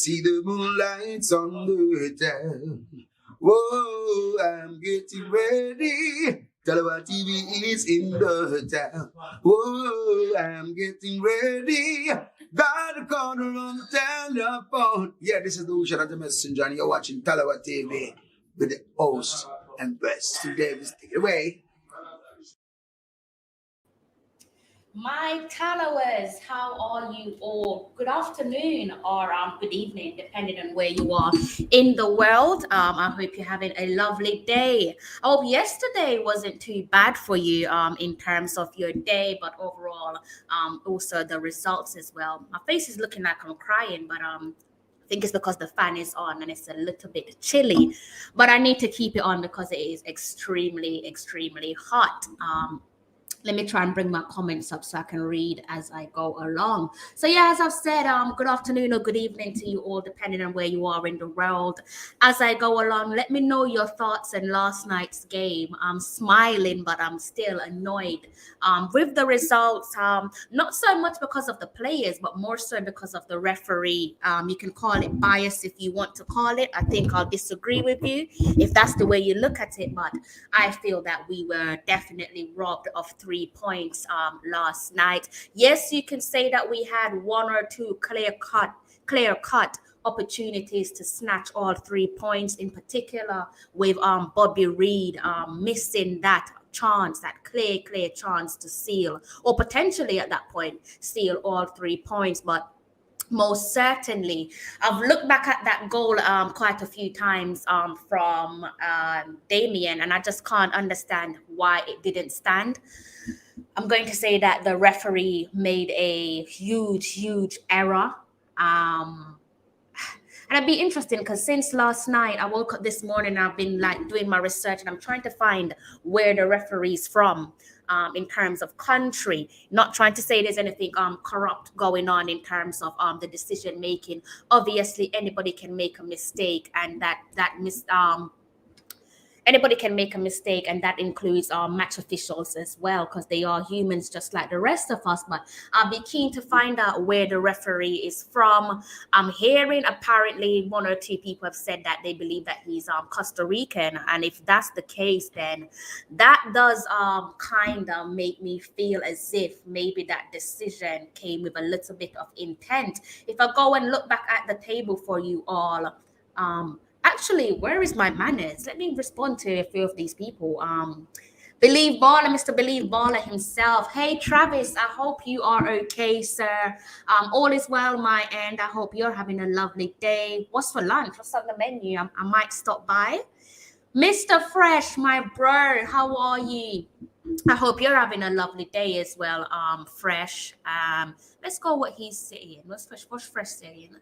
See the moonlights on the town. Whoa, I'm getting ready. Tallawah TV is in the town. Whoa, I'm getting ready. Got a corner on the telephone. Yeah, this is the Ocean of the Messenger, and you're watching Tallawah TV with the host and best. Davis, take it away. My Tallawahs, how are you all? Good afternoon or good evening, depending on where you are in the world. I hope you're having a lovely day. I hope yesterday wasn't too bad for you in terms of your day, but overall, also the results as well. My face is looking like I'm crying, but I think it's because the fan is on and it's a little bit chilly, but I need to keep it on because it is extremely, extremely hot. Let me try and bring my comments up so I can read as I go along. So yeah, as I've said, good afternoon or good evening to you all, depending on where you are in the world. As I go along, let me know your thoughts on last night's game. I'm smiling, but I'm still annoyed with the results. Not so much because of the players, but more so because of the referee. You can call it bias if you want to call it. I think I'll disagree with you if that's the way you look at it, but I feel that we were definitely robbed of 3 points last night. Yes, you can say that we had one or two clear cut opportunities to snatch all 3 points, in particular with Bobby Reed missing that chance, that clear chance to seal, or potentially at that point seal all 3 points. But most certainly, I've looked back at that goal quite a few times from Damien, and I just can't understand why it didn't stand. I'm going to say that the referee made a huge error. Um, and it'd be interesting because since last night, I woke up this morning, I've been like doing my research and I'm trying to find where the referee's from in terms of country. Not trying to say there's anything corrupt going on in terms of the decision making. Obviously, anybody can make a mistake, and anybody can make a mistake, and that includes match officials as well, because they are humans just like the rest of us. But I'll be keen to find out where the referee is from. I'm hearing apparently one or two people have said that they believe that he's Costa Rican, and if that's the case, then that does kind of make me feel as if maybe that decision came with a little bit of intent. If I go and look back at the table for you all, actually, where is my manners? Let me respond to a few of these people. Believe Baller, Mr. Believe Baller himself. Hey, Travis, I hope you are okay, sir. All is well, my end. I hope you're having a lovely day. What's for lunch? What's on the menu? I might stop by. Mr. Fresh, my bro, how are you? I hope you're having a lovely day as well, Fresh. Let's go what he's saying. What's Fresh saying?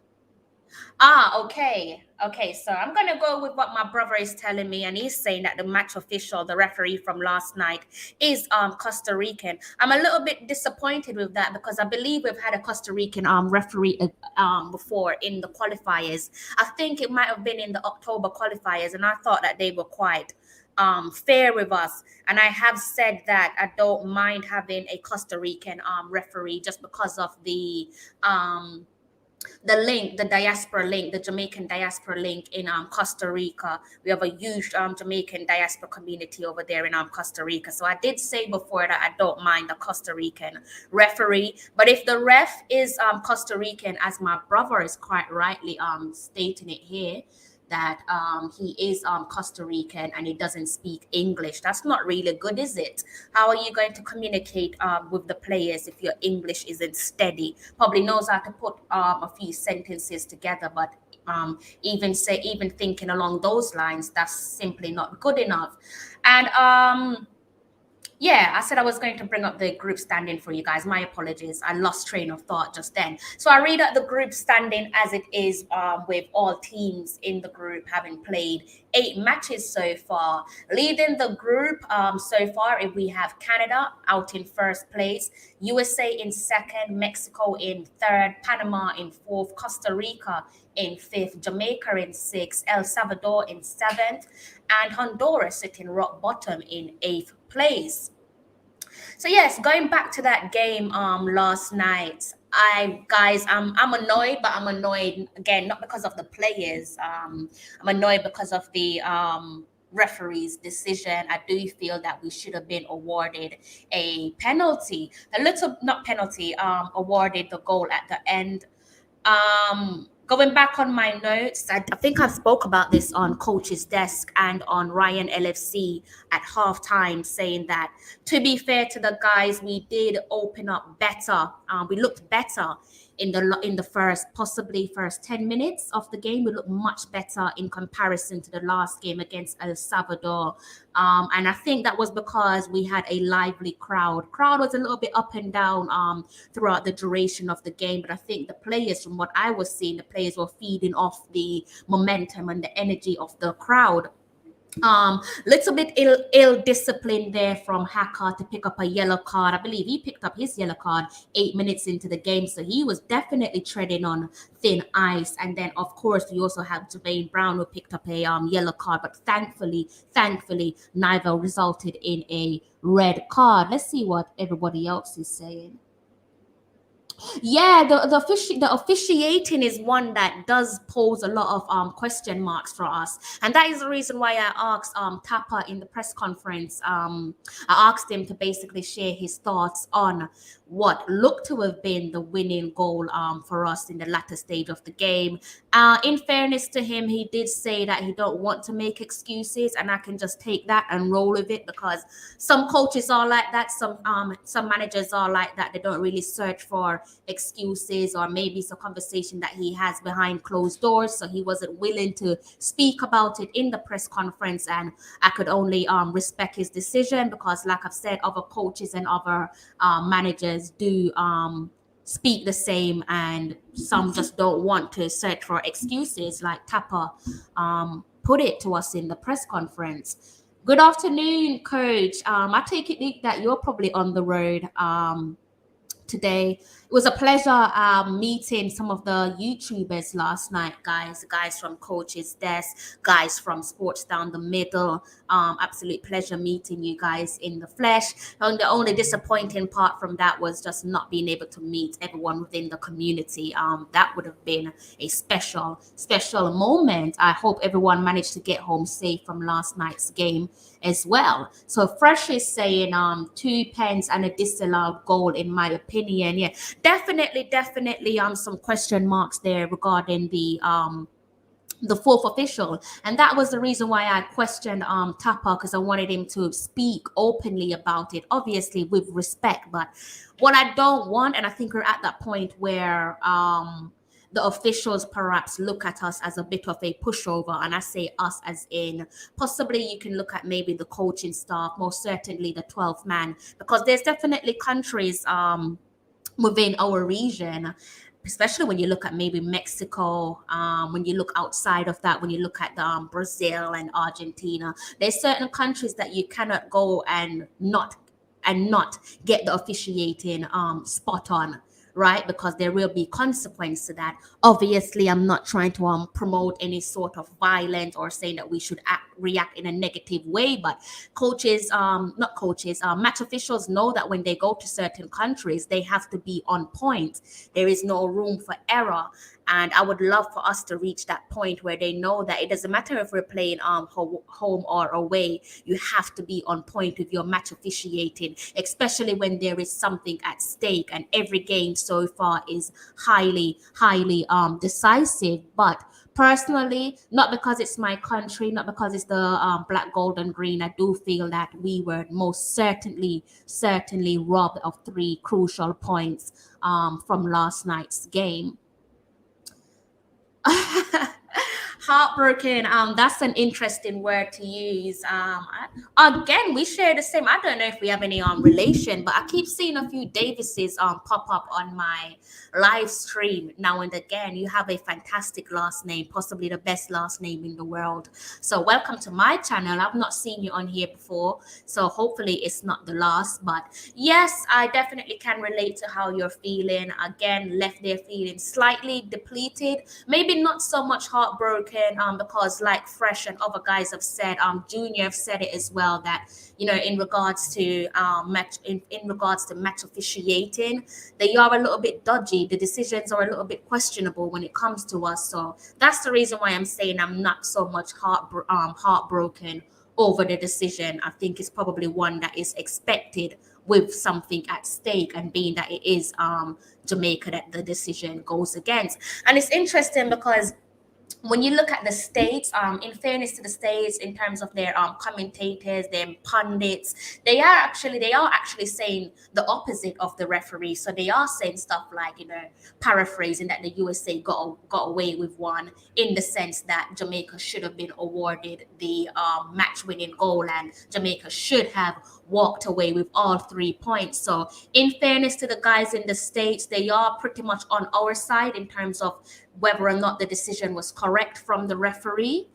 Okay. Okay. So I'm going to go with what my brother is telling me. And he's saying that the match official, the referee from last night, is Costa Rican. I'm a little bit disappointed with that because I believe we've had a Costa Rican referee before in the qualifiers. I think it might have been in the October qualifiers. And I thought that they were quite fair with us. And I have said that I don't mind having a Costa Rican referee just because of the link, the diaspora link, the Jamaican diaspora link in Costa Rica. We have a huge Jamaican diaspora community over there in Costa Rica. So I did say before that I don't mind the Costa Rican referee. But if the ref is Costa Rican, as my brother is quite rightly stating it here, that he is Costa Rican and he doesn't speak English. That's not really good, is it? How are you going to communicate with the players if your English isn't steady? Probably knows how to put a few sentences together, but even thinking along those lines, that's simply not good enough. And yeah, I said I was going to bring up the group standing for you guys. My apologies. I lost train of thought just then. So I read out the group standing as it is with all teams in the group having played 8 matches so far. Leading the group so far, if we have Canada out in first place, USA in second, Mexico in third, Panama in fourth, Costa Rica in fifth, Jamaica in sixth, El Salvador in seventh, and Honduras sitting rock bottom in eighth place. So yes, going back to that game last night. I'm annoyed, but I'm annoyed again not because of the players. I'm annoyed because of the referee's decision. I do feel that we should have been awarded a penalty, a little not penalty, awarded the goal at the end. Going back on my notes, I think I've spoke about this on coach's desk and on Ryan LFC at halftime, saying that to be fair to the guys, we did open up better. We looked better in the first, possibly first 10 minutes of the game. We looked much better in comparison to the last game against El Salvador. And I think that was because we had a lively crowd. Crowd was a little bit up and down throughout the duration of the game, but I think the players, from what I was seeing, the players were feeding off the momentum and the energy of the crowd. Little bit ill discipline there from Hacker to pick up a yellow card. I believe he picked up his yellow card 8 minutes into the game, so he was definitely treading on thin ice. And then of course we also have Jermaine Brown, who picked up a yellow card, but thankfully neither resulted in a red card. Let's see what everybody else is saying. Yeah, the officiating is one that does pose a lot of question marks for us, and that is the reason why I asked Tapa in the press conference. I asked him to basically share his thoughts on what looked to have been the winning goal for us in the latter stage of the game. In fairness to him, he did say that he don't want to make excuses, and I can just take that and roll with it, because some coaches are like that, some managers are like that. They don't really search for excuses, or maybe it's a conversation that he has behind closed doors, so he wasn't willing to speak about it in the press conference. And I could only respect his decision, because like I've said, other coaches and other managers do speak the same, and some just don't want to search for excuses, like Tapa put it to us in the press conference. Good afternoon, coach. I take it that you're probably on the road today. It was a pleasure meeting some of the YouTubers last night, guys from Coach's Desk, guys from Sports Down the Middle. Absolute pleasure meeting you guys in the flesh. And the only disappointing part from that was just not being able to meet everyone within the community. That would have been a special moment. I hope everyone managed to get home safe from last night's game as well. So Fresh is saying 2 pens and a disallowed goal, in my opinion. Yeah, definitely some question marks there regarding the fourth official, and that was the reason why I questioned Tapa, because I wanted him to speak openly about it, obviously with respect. But what I don't want, and I think we're at that point where the officials perhaps look at us as a bit of a pushover, and I say us as in possibly you can look at maybe the coaching staff, most certainly the 12th man, because there's definitely countries within our region, especially when you look at maybe Mexico, when you look outside of that, when you look at Brazil and Argentina, there's certain countries that you cannot go and not get the officiating spot on, right? Because there will be consequence to that. Obviously, I'm not trying to promote any sort of violence or saying that we should react in a negative way, but coaches, not coaches, match officials know that when they go to certain countries, they have to be on point. There is no room for error. And I would love for us to reach that point where they know that it doesn't matter if we're playing home or away. You have to be on point with your match officiating, especially when there is something at stake. And every game so far is highly decisive. But personally, not because it's my country, not because it's the black, gold, and green, I do feel that we were most certainly robbed of 3 crucial points from last night's game. Heartbroken, that's an interesting word to use. Again, we share the same. I don't know if we have any relation, but I keep seeing a few Davises pop up on my live stream now and again. You have a fantastic last name, possibly the best last name in the world. So welcome to my channel. I've not seen you on here before, so hopefully it's not the last. But yes, I definitely can relate to how you're feeling. Again, left there feeling slightly depleted, maybe not so much heartbroken, important because, like Fresh and other guys have said, Junior have said it as well, that in regards to in regards to match officiating, they are a little bit dodgy. The decisions are a little bit questionable when it comes to us. So that's the reason why I'm saying I'm not so much heartbroken over the decision. I think it's probably one that is expected with something at stake, and being that it is Jamaica that the decision goes against. And it's interesting because when you look at the states, in fairness to the states, in terms of their commentators, their pundits, they are actually saying the opposite of the referee. So they are saying stuff like, paraphrasing, that the USA got away with one, in the sense that Jamaica should have been awarded the match-winning goal, and Jamaica should have walked away with all 3 points. So in fairness to the guys in the states, they are pretty much on our side in terms of whether or not the decision was correct from the referee.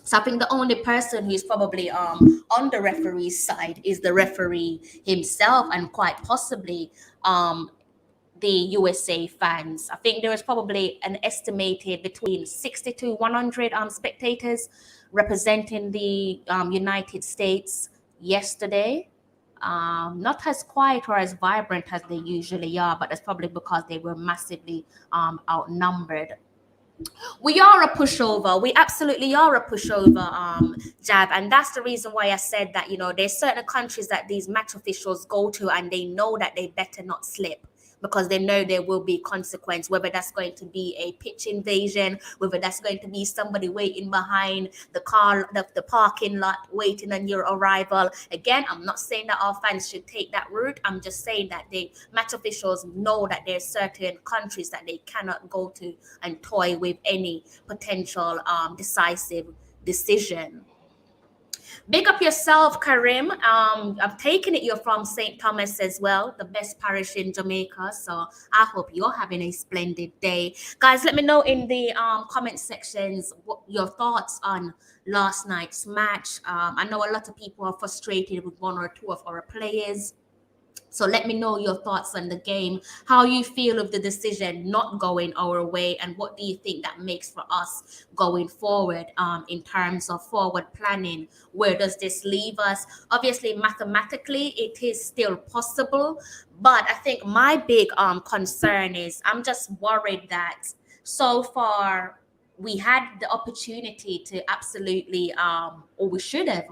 So I think the only person who's probably on the referee's side is the referee himself, and quite possibly the USA fans. I think there was probably an estimated between 60 to 100 spectators representing the United States yesterday. Not as quiet or as vibrant as they usually are, but that's probably because they were massively outnumbered. We are a pushover. We absolutely are a pushover, Jab. And that's the reason why I said that, there's certain countries that these match officials go to, and they know that they better not slip, because they know there will be consequence, whether that's going to be a pitch invasion, whether that's going to be somebody waiting behind the car, the parking lot, waiting on your arrival. Again, I'm not saying that our fans should take that route. I'm just saying that the match officials know that there's certain countries that they cannot go to and toy with any potential decisive decision. Big up yourself, Karim. I'm taking it you're from St. Thomas as well, the best parish in Jamaica. So I hope you're having a splendid day. Guys, let me know in the comment sections what your thoughts on last night's match. I know a lot of people are frustrated with one or two of our players. So let me know your thoughts on the game, how you feel of the decision not going our way, and what do you think that makes for us going forward in terms of forward planning. Where does this leave us? Obviously, mathematically, it is still possible, but I think my big concern is I'm just worried that so far we had the opportunity to absolutely, or we should have,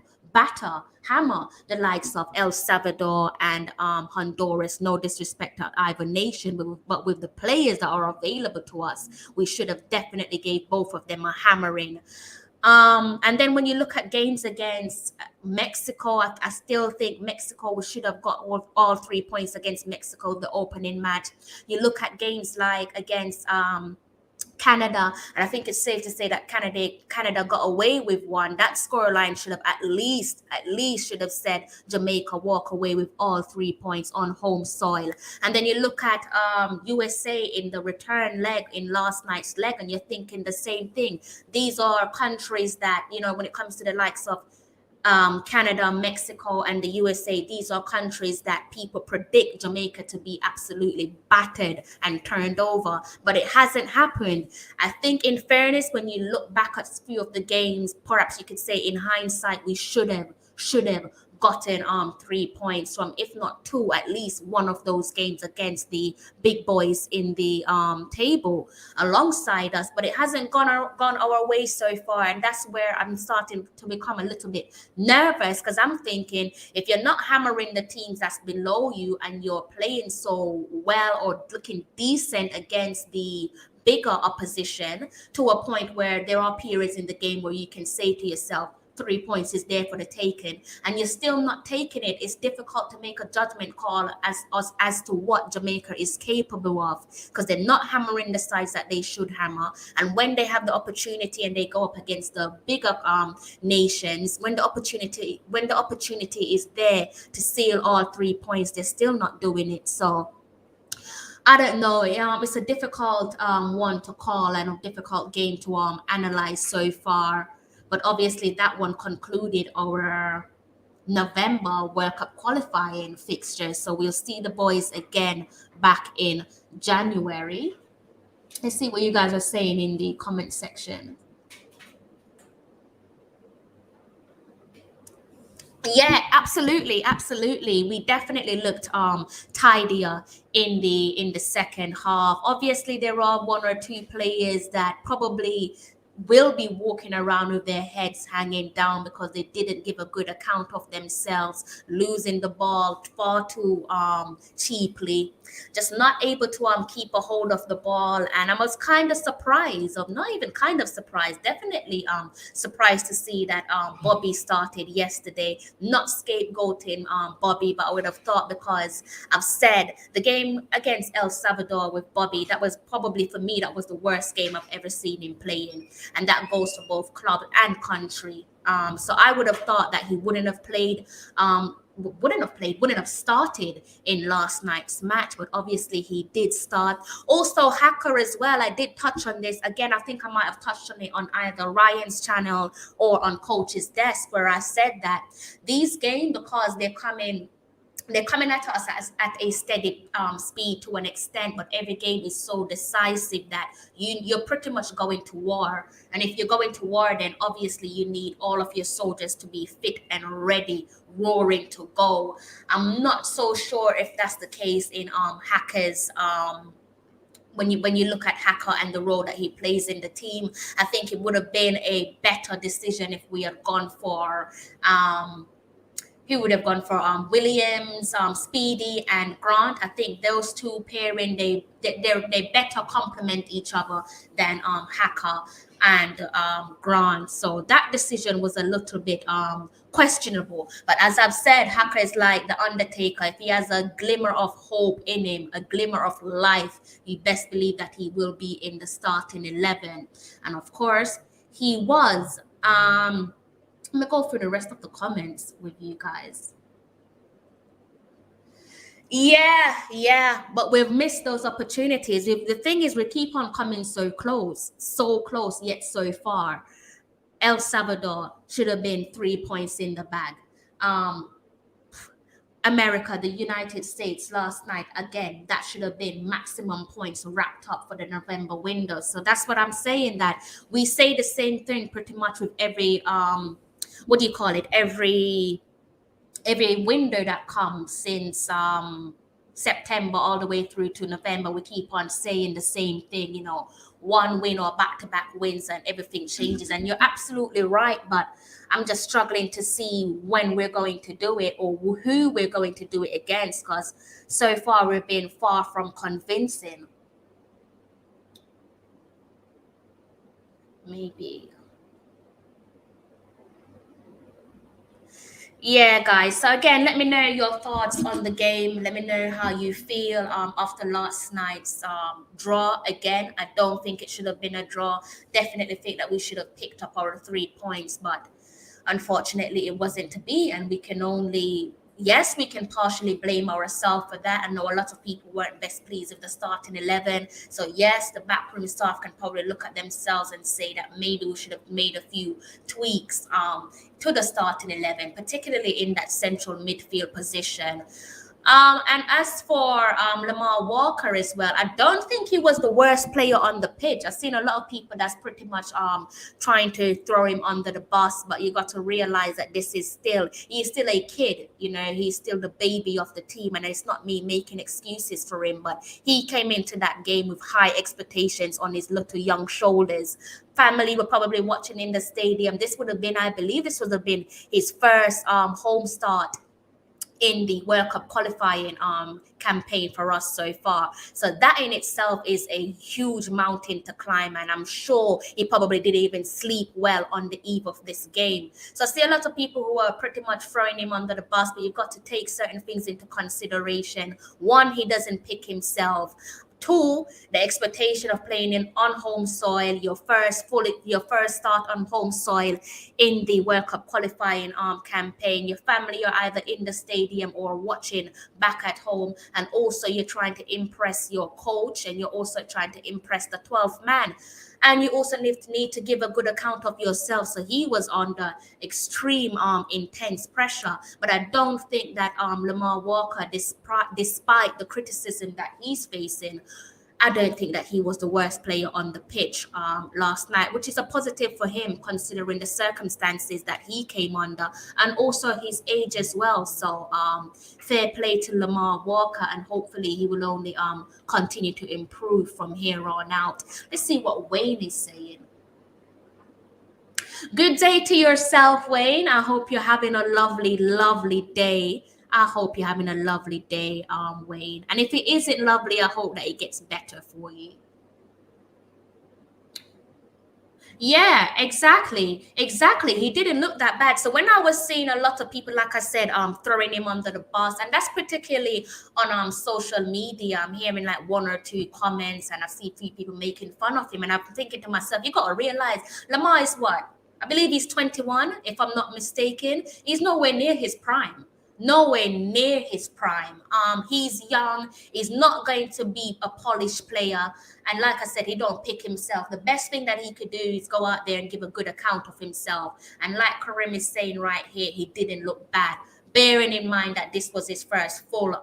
hammer the likes of El Salvador and Honduras. No disrespect to either nation, but with the players that are available to us, we should have definitely gave both of them a hammering. And then when you look at games against Mexico, I still think Mexico, we should have got all 3 points against Mexico, the opening match. You look at games like against Canada, and I think it's safe to say that Canada got away with one. That scoreline should have at least should have said Jamaica walk away with all 3 points on home soil. And then you look at USA in the return leg in last night's leg, and you're thinking the same thing. These are countries that, when it comes to the likes of Canada, Mexico, and the USA, these are countries that people predict Jamaica to be absolutely battered and turned over, but it hasn't happened. I think, in fairness, when you look back at a few of the games, perhaps you could say in hindsight, we should have gotten 3 points from, if not two, at least one of those games against the big boys in the table alongside us. But it hasn't gone our way so far, and that's where I'm starting to become a little bit nervous, because I'm thinking, if you're not hammering the teams that's below you and you're playing so well or looking decent against the bigger opposition, to a point where there are periods in the game where you can say to yourself, 3 points is there for the taking, and you're still not taking it, it's difficult to make a judgment call as to what Jamaica is capable of, because they're not hammering the sides that they should hammer. And when they have the opportunity and they go up against the bigger nations, when the opportunity is there to seal all 3 points, they're still not doing it. So I don't know. It's a difficult one to call, and a difficult game to analyze so far. But obviously, that one concluded our November World Cup qualifying fixture. So we'll see the boys again back in January. Let's see what you guys are saying in the comment section. Yeah, absolutely, absolutely. We definitely looked tidier in the second half. Obviously, there are one or two players that probably will be walking around with their heads hanging down because they didn't give a good account of themselves, losing the ball far too cheaply, just not able to keep a hold of the ball. And I was kind of surprised, or not even kind of surprised, definitely surprised to see that Bobby started yesterday. Not scapegoating Bobby, but I would have thought, because I've said the game against El Salvador with Bobby, that was probably, for me, that was the worst game I've ever seen him playing, and that goes for both club and country. So I would have thought that he wouldn't have played. Wouldn't have started in last night's match, but obviously he did start. Also, Hacker as well. I did touch on this again. I think I might have touched on it on either Ryan's channel or on Coach's Desk, where I said that these games, because they're coming at us at a steady speed to an extent, but every game is so decisive that you're pretty much going to war. And if you're going to war, then obviously you need all of your soldiers to be fit and ready, roaring to go. I'm not so sure if that's the case in Hackers. When you look at Hacker and the role that he plays in the team, I think it would have been a better decision if we had gone for who would have gone for Williams, Speedy, and Grant. I think those two pairing, they better complement each other than Hacker and Grant. So that decision was a little bit questionable. But as I've said, Hacker is like the Undertaker. If he has a glimmer of hope in him, a glimmer of life, you best believe that he will be in the starting 11. And of course, he was. Let me go through the rest of the comments with you guys. Yeah, but we've missed those opportunities. The thing is, we keep on coming so close, yet so far. El Salvador should have been 3 points in the bag. Um, America, the United States last night, again, that should have been maximum points wrapped up for the November window. So that's what I'm saying, that we say the same thing pretty much with every what do you call it? Every window that comes since September all the way through to November. We keep on saying the same thing, one win or back-to-back wins and everything changes. And you're absolutely right, but I'm just struggling to see when we're going to do it or who we're going to do it against, because so far we've been far from convincing. Maybe. Yeah, guys. So again, let me know your thoughts on the game. Let me know how you feel after last night's draw. Again, I don't think it should have been a draw. Definitely think that we should have picked up our 3 points, but unfortunately, it wasn't to be, and we can only. Yes, we can partially blame ourselves for that. I know a lot of people weren't best pleased with the starting 11. So, yes, the backroom staff can probably look at themselves and say that maybe we should have made a few tweaks to the starting 11, particularly in that central midfield position. And as for Lamar Walker as well, I don't think he was the worst player on the pitch. I've seen a lot of people that's pretty much trying to throw him under the bus, but you got to realize that he's still a kid, he's still the baby of the team, and it's not me making excuses for him, but he came into that game with high expectations on his little young shoulders. Family were probably watching in the stadium. I believe this would have been his first home start in the World Cup qualifying campaign for us so far. So that in itself is a huge mountain to climb, and I'm sure he probably didn't even sleep well on the eve of this game. So I see a lot of people who are pretty much throwing him under the bus, but you've got to take certain things into consideration. One, he doesn't pick himself. Two, the expectation of playing on home soil, your first start on home soil in the World Cup qualifying campaign. Your family are either in the stadium or watching back at home, and also you're trying to impress your coach, and you're also trying to impress the 12th man. And you also need to give a good account of yourself. So he was under extreme intense pressure. But I don't think that Lamar Walker, despite the criticism that he's facing, I don't think that he was the worst player on the pitch last night, which is a positive for him considering the circumstances that he came under and also his age as well. So fair play to Lamar Walker, and hopefully he will only continue to improve from here on out. Let's see what Wayne is saying. Good day to yourself, Wayne. I hope you're having a lovely, lovely day. I hope you're having a lovely day, Wayne. And if it isn't lovely, I hope that it gets better for you. Yeah, exactly. Exactly. He didn't look that bad. So when I was seeing a lot of people, like I said, throwing him under the bus, and that's particularly on social media. I'm hearing like one or two comments, and I see a few people making fun of him. And I'm thinking to myself, you gotta realize Lamar is what? I believe he's 21, if I'm not mistaken. He's nowhere near his prime. Nowhere near his prime. He's young. He's not going to be a polished player. And like I said, he don't pick himself. The best thing that he could do is go out there and give a good account of himself. And like Karim is saying right here, he didn't look bad. Bearing in mind that this was his first full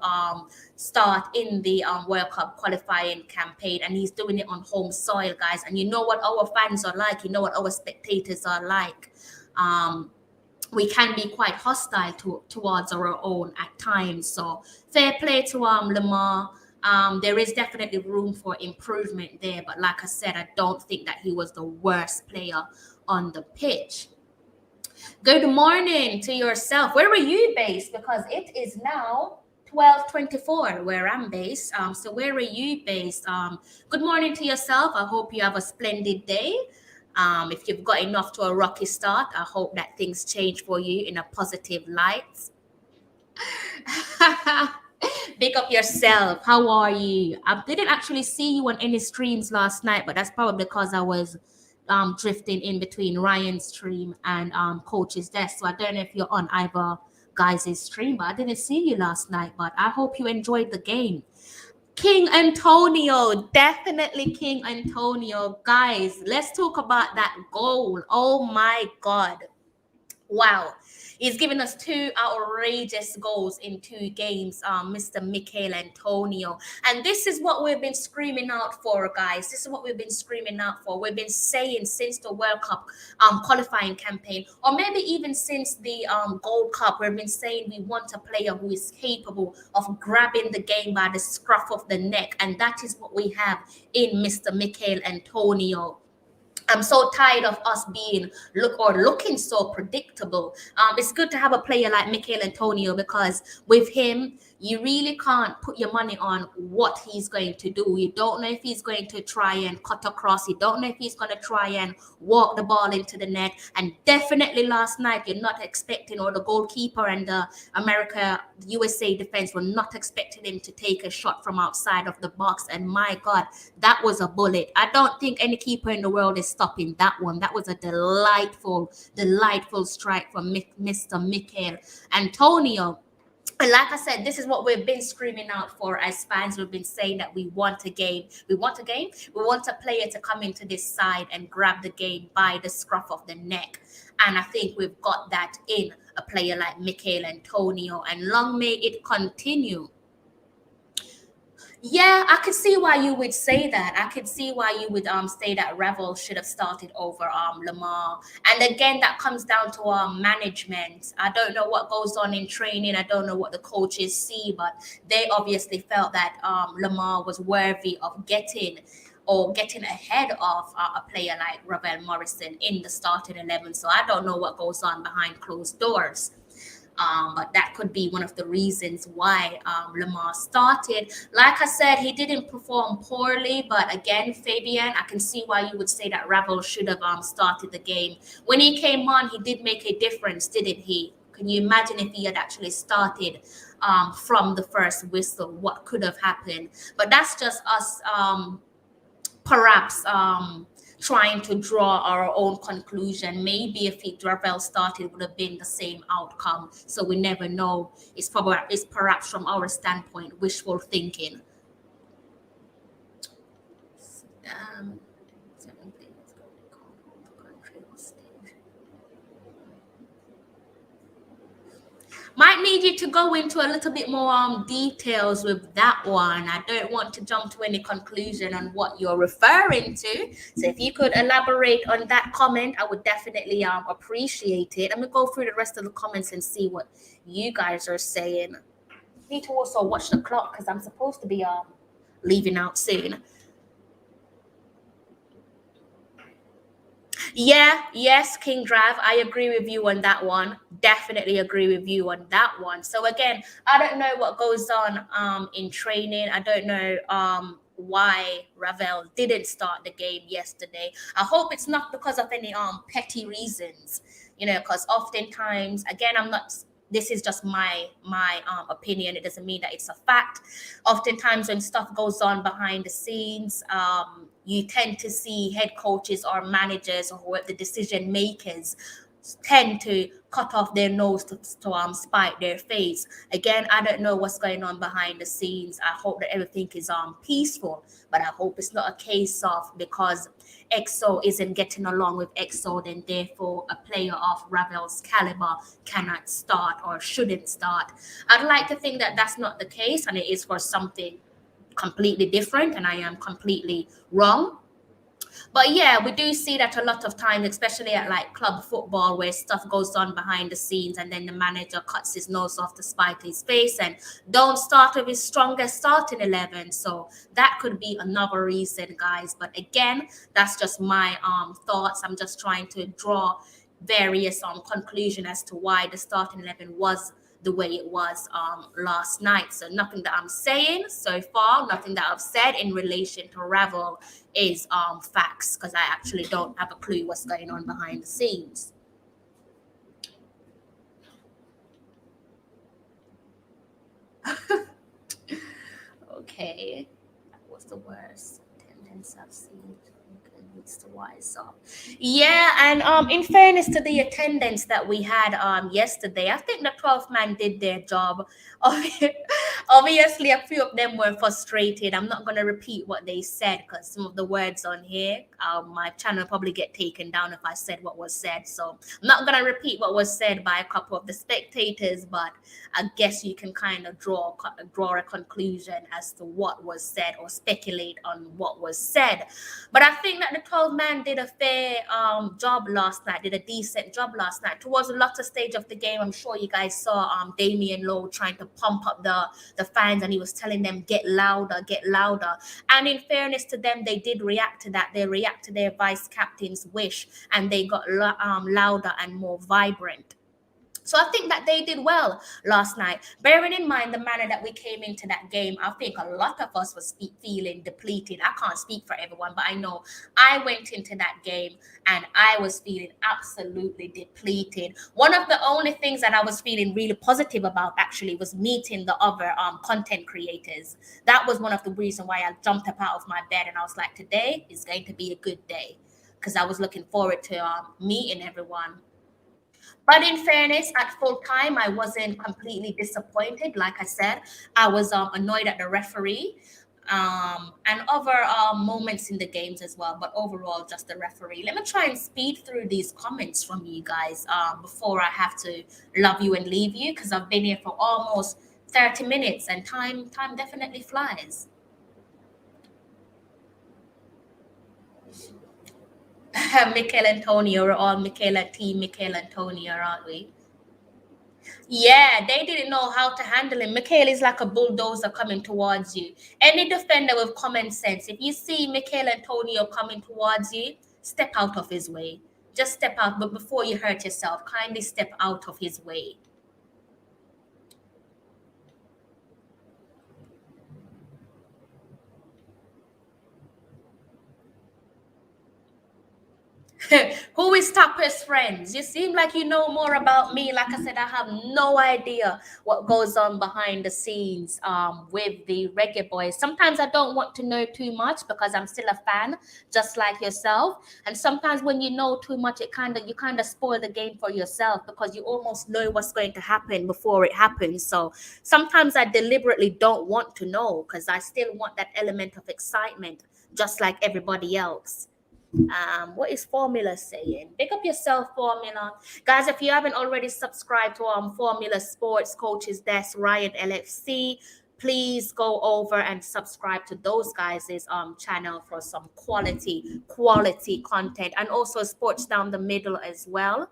start in the World Cup qualifying campaign, and he's doing it on home soil, guys. And you know what our fans are like. You know what our spectators are like. We can be quite hostile towards our own at times. So fair play to Lamar. There is definitely room for improvement there, but like I said, I don't think that he was the worst player on the pitch. Good morning to yourself. Where are you based? Because it is now 12:24 where I'm based. So where are you based? Good morning to yourself. I hope you have a splendid day. If you've got enough to a rocky start, I hope that things change for you in a positive light. Pick up yourself. How are you? I didn't actually see you on any streams last night, but that's probably because I was drifting in between Ryan's stream and Coach's desk. So I don't know if you're on either guys' stream, but I didn't see you last night. But I hope you enjoyed the game. King Antonio, definitely King Antonio. Guys, let's talk about that goal. Oh my God. Wow. He's given us two outrageous goals in two games, Mr. Michail Antonio. And this is what we've been screaming out for, guys. This is what we've been screaming out for. We've been saying since the World Cup qualifying campaign, or maybe even since the Gold Cup, we've been saying we want a player who is capable of grabbing the game by the scruff of the neck. And that is what we have in Mr. Michail Antonio. I'm so tired of us being looking so predictable. It's good to have a player like Michail Antonio, because with him, you really can't put your money on what he's going to do. You don't know if he's going to try and cut across. You don't know if he's going to try and walk the ball into the net. And definitely last night, you're not expecting, or the goalkeeper and the USA defense were not expecting him to take a shot from outside of the box. And my God, that was a bullet. I don't think any keeper in the world is stopping that one. That was a delightful strike from Mr. Michail Antonio. And like I said, this is what we've been screaming out for as fans. We've been saying that we want a game. We want a game. We want a player to come into this side and grab the game by the scruff of the neck. And I think we've got that in a player like Michail Antonio. And long may it continue. Yeah, I could see why you would say that. I could see why you would say that Revel should have started over Lamar. And again, that comes down to management. I don't know what goes on in training. I don't know what the coaches see, but they obviously felt that Lamar was worthy of getting ahead of a player like Ravel Morrison in the starting 11. So I don't know what goes on behind closed doors. But that could be one of the reasons why Lamar started. Like I said, he didn't perform poorly, but again, Fabian, I can see why you would say that Ravel should have started the game. When he came on, he did make a difference, didn't he? Can you imagine if he had actually started from the first whistle? What could have happened? But that's just us perhaps trying to draw our own conclusion. Maybe if Ravel started, it would have been the same outcome. So we never know. It's perhaps from our standpoint wishful thinking. Might need you to go into a little bit more details with that one. I don't want to jump to any conclusion on what you're referring to. So if you could elaborate on that comment, I would definitely appreciate it. I'm gonna go through the rest of the comments and see what you guys are saying. Need to also watch the clock because I'm supposed to be leaving out soon. Yeah, yes, King Drive. I agree with you on that one. Definitely agree with you on that one. So again, I don't know what goes on in training. I don't know why Ravel didn't start the game yesterday. I hope it's not because of any petty reasons, you know, because oftentimes, again, I'm not, this is just my opinion. It doesn't mean that it's a fact. Oftentimes when stuff goes on behind the scenes, you tend to see head coaches or managers or the decision makers tend to cut off their nose to spite their face. Again, I don't know what's going on behind the scenes. I hope that everything is peaceful, but I hope it's not a case of because EXO isn't getting along with EXO, then therefore a player of Ravel's caliber cannot start or shouldn't start. I'd like to think that that's not the case, and it is for something completely different, and I am completely wrong. But yeah, we do see that a lot of times, especially at like club football, where stuff goes on behind the scenes, and then the manager cuts his nose off to spite his face and don't start with his strongest starting 11. So that could be another reason, guys. But again, that's just my thoughts. I'm just trying to draw various conclusion as to why the starting 11 was the way it was last night. So nothing that I'm saying so far, nothing that I've said in relation to Ravel is facts, because I actually don't have a clue what's going on behind the scenes. Okay, what's the worst attendance I've seen? It's the wise up. Yeah, and in fairness to the attendance that we had yesterday, I think the 12th man did their job. Obviously, a few of them were frustrated. I'm not going to repeat what they said because some of the words on here, my channel probably get taken down if I said what was said. So I'm not going to repeat what was said by a couple of the spectators, but I guess you can kind of draw a conclusion as to what was said or speculate on what was said. But I think that the 12 man did a fair job last night, did a decent job last night. Towards the latter stage of the game, I'm sure you guys saw Damian Lowe trying to pump up the fans, and he was telling them, get louder, get louder. And in fairness to them, they did react to that. They react to their vice captain's wish, and they got louder and more vibrant. So I think that they did well last night. Bearing in mind the manner that we came into that game, I think a lot of us was feeling depleted. I can't speak for everyone, but I know I went into that game and I was feeling absolutely depleted. One of the only things that I was feeling really positive about actually was meeting the other content creators. That was one of the reasons why I jumped up out of my bed and I was like, today is going to be a good day, because I was looking forward to meeting everyone. But in fairness, at full time, I wasn't completely disappointed. Like I said, I was annoyed at the referee and other moments in the games as well. But overall, just the referee. Let me try and speed through these comments from you guys before I have to love you and leave you, because I've been here for almost 30 minutes and time definitely flies. Michail Antonio, we're all Michail Antonio, aren't we? Yeah, they didn't know how to handle him. Michail is like a bulldozer coming towards you. Any defender with common sense, if you see Michail Antonio coming towards you, step out of his way. Just step out, but before you hurt yourself, kindly step out of his way. Who is Topper's friends? You seem like you know more about me. Like I said, I have no idea what goes on behind the scenes with the Reggae Boyz. Sometimes I don't want to know too much because I'm still a fan, just like yourself. And sometimes when you know too much, you kind of spoil the game for yourself because you almost know what's going to happen before it happens. So sometimes I deliberately don't want to know because I still want that element of excitement, just like everybody else. What is Formula saying? Pick up yourself, Formula. Guys, if you haven't already subscribed to Formula Sports Coaches Desk, Ryan LFC, please go over and subscribe to those guys' channel for some quality content, and also Sports Down the Middle as well.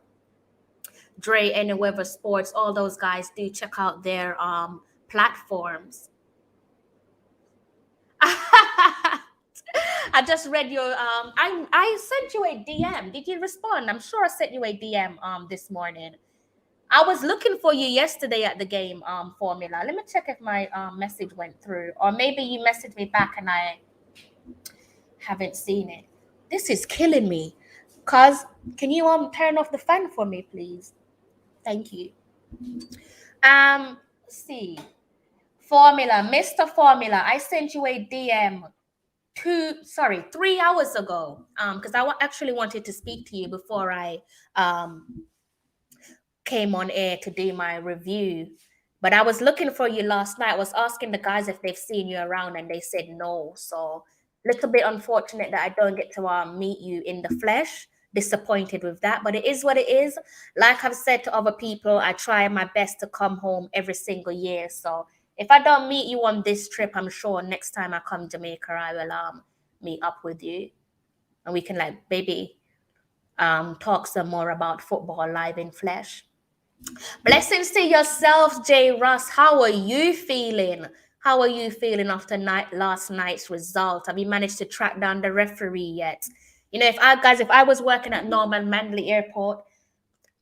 Dre and Weather Sports, all those guys, do check out their platforms. I just read your I sent you a DM. Did you respond? I'm sure I sent you a DM this morning. I was looking for you yesterday at the game Formula. Let me check if my message went through, or maybe you messaged me back and I haven't seen it. This is killing me. Cause can you turn off the fan for me, please? Thank you. Let's see. Formula, Mr. Formula, I sent you a DM 3 hours ago. Because I actually wanted to speak to you before I came on air to do my review. But I was looking for you last night. I was asking the guys if they've seen you around, and they said no. So little bit unfortunate that I don't get to meet you in the flesh. Disappointed with that, but it is what it is. Like I've said to other people, I try my best to come home every single year. So if I don't meet you on this trip, I'm sure next time I come to Jamaica, I will meet up with you, and we can maybe talk some more about football live in flesh. Blessings to yourself, J. Russ. How are you feeling? How are you feeling after last night's result? Have you managed to track down the referee yet? You know, if I was working at Norman Manley Airport,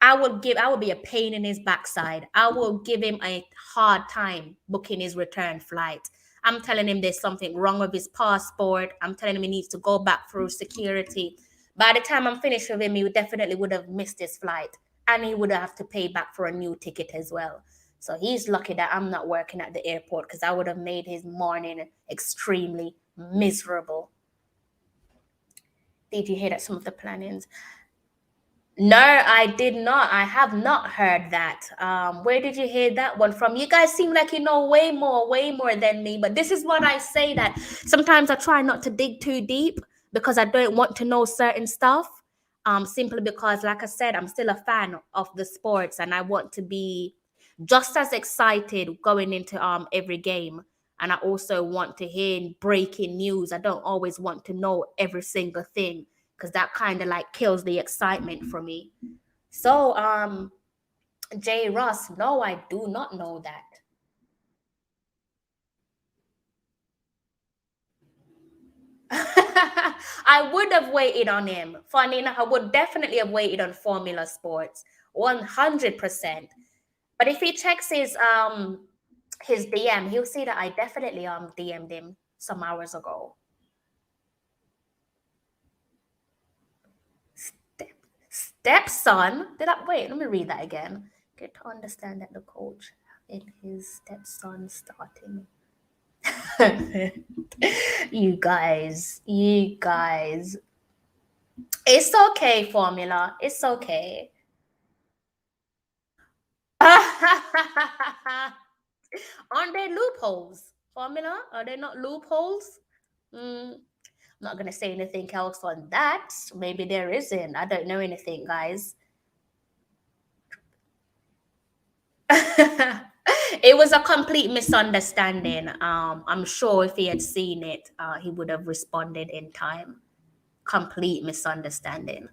I would be a pain in his backside. I will give him a hard time booking his return flight. I'm telling him there's something wrong with his passport. I'm telling him he needs to go back through security. By the time I'm finished with him, he definitely would have missed his flight, and he would have to pay back for a new ticket as well. So he's lucky that I'm not working at the airport, because I would have made his morning extremely miserable. Did you hear that some of the plannings? No, I did not. I have not heard that. Where did you hear that one from? You guys seem like you know way more than me. But this is what I say, that sometimes I try not to dig too deep because I don't want to know certain stuff. Simply because, like I said, I'm still a fan of the sports, and I want to be just as excited going into every game. And I also want to hear breaking news. I don't always want to know every single thing, because that kind of kills the excitement for me. So, J. Ross, no, I do not know that. I would have waited on him. Funny enough, I would definitely have waited on Formula Sports, 100%. But if he checks his DM, he'll see that I definitely DM'd him some hours ago. Stepson? Let me read that again. Get to understand that the coach in his stepson starting. You guys. It's okay, Formula. It's okay. Aren't there loopholes, Formula? Are there not loopholes? I'm not going to say anything else on that. Maybe there isn't. I don't know anything, guys. It was a complete misunderstanding. I'm sure if he had seen it, he would have responded in time. Complete misunderstanding.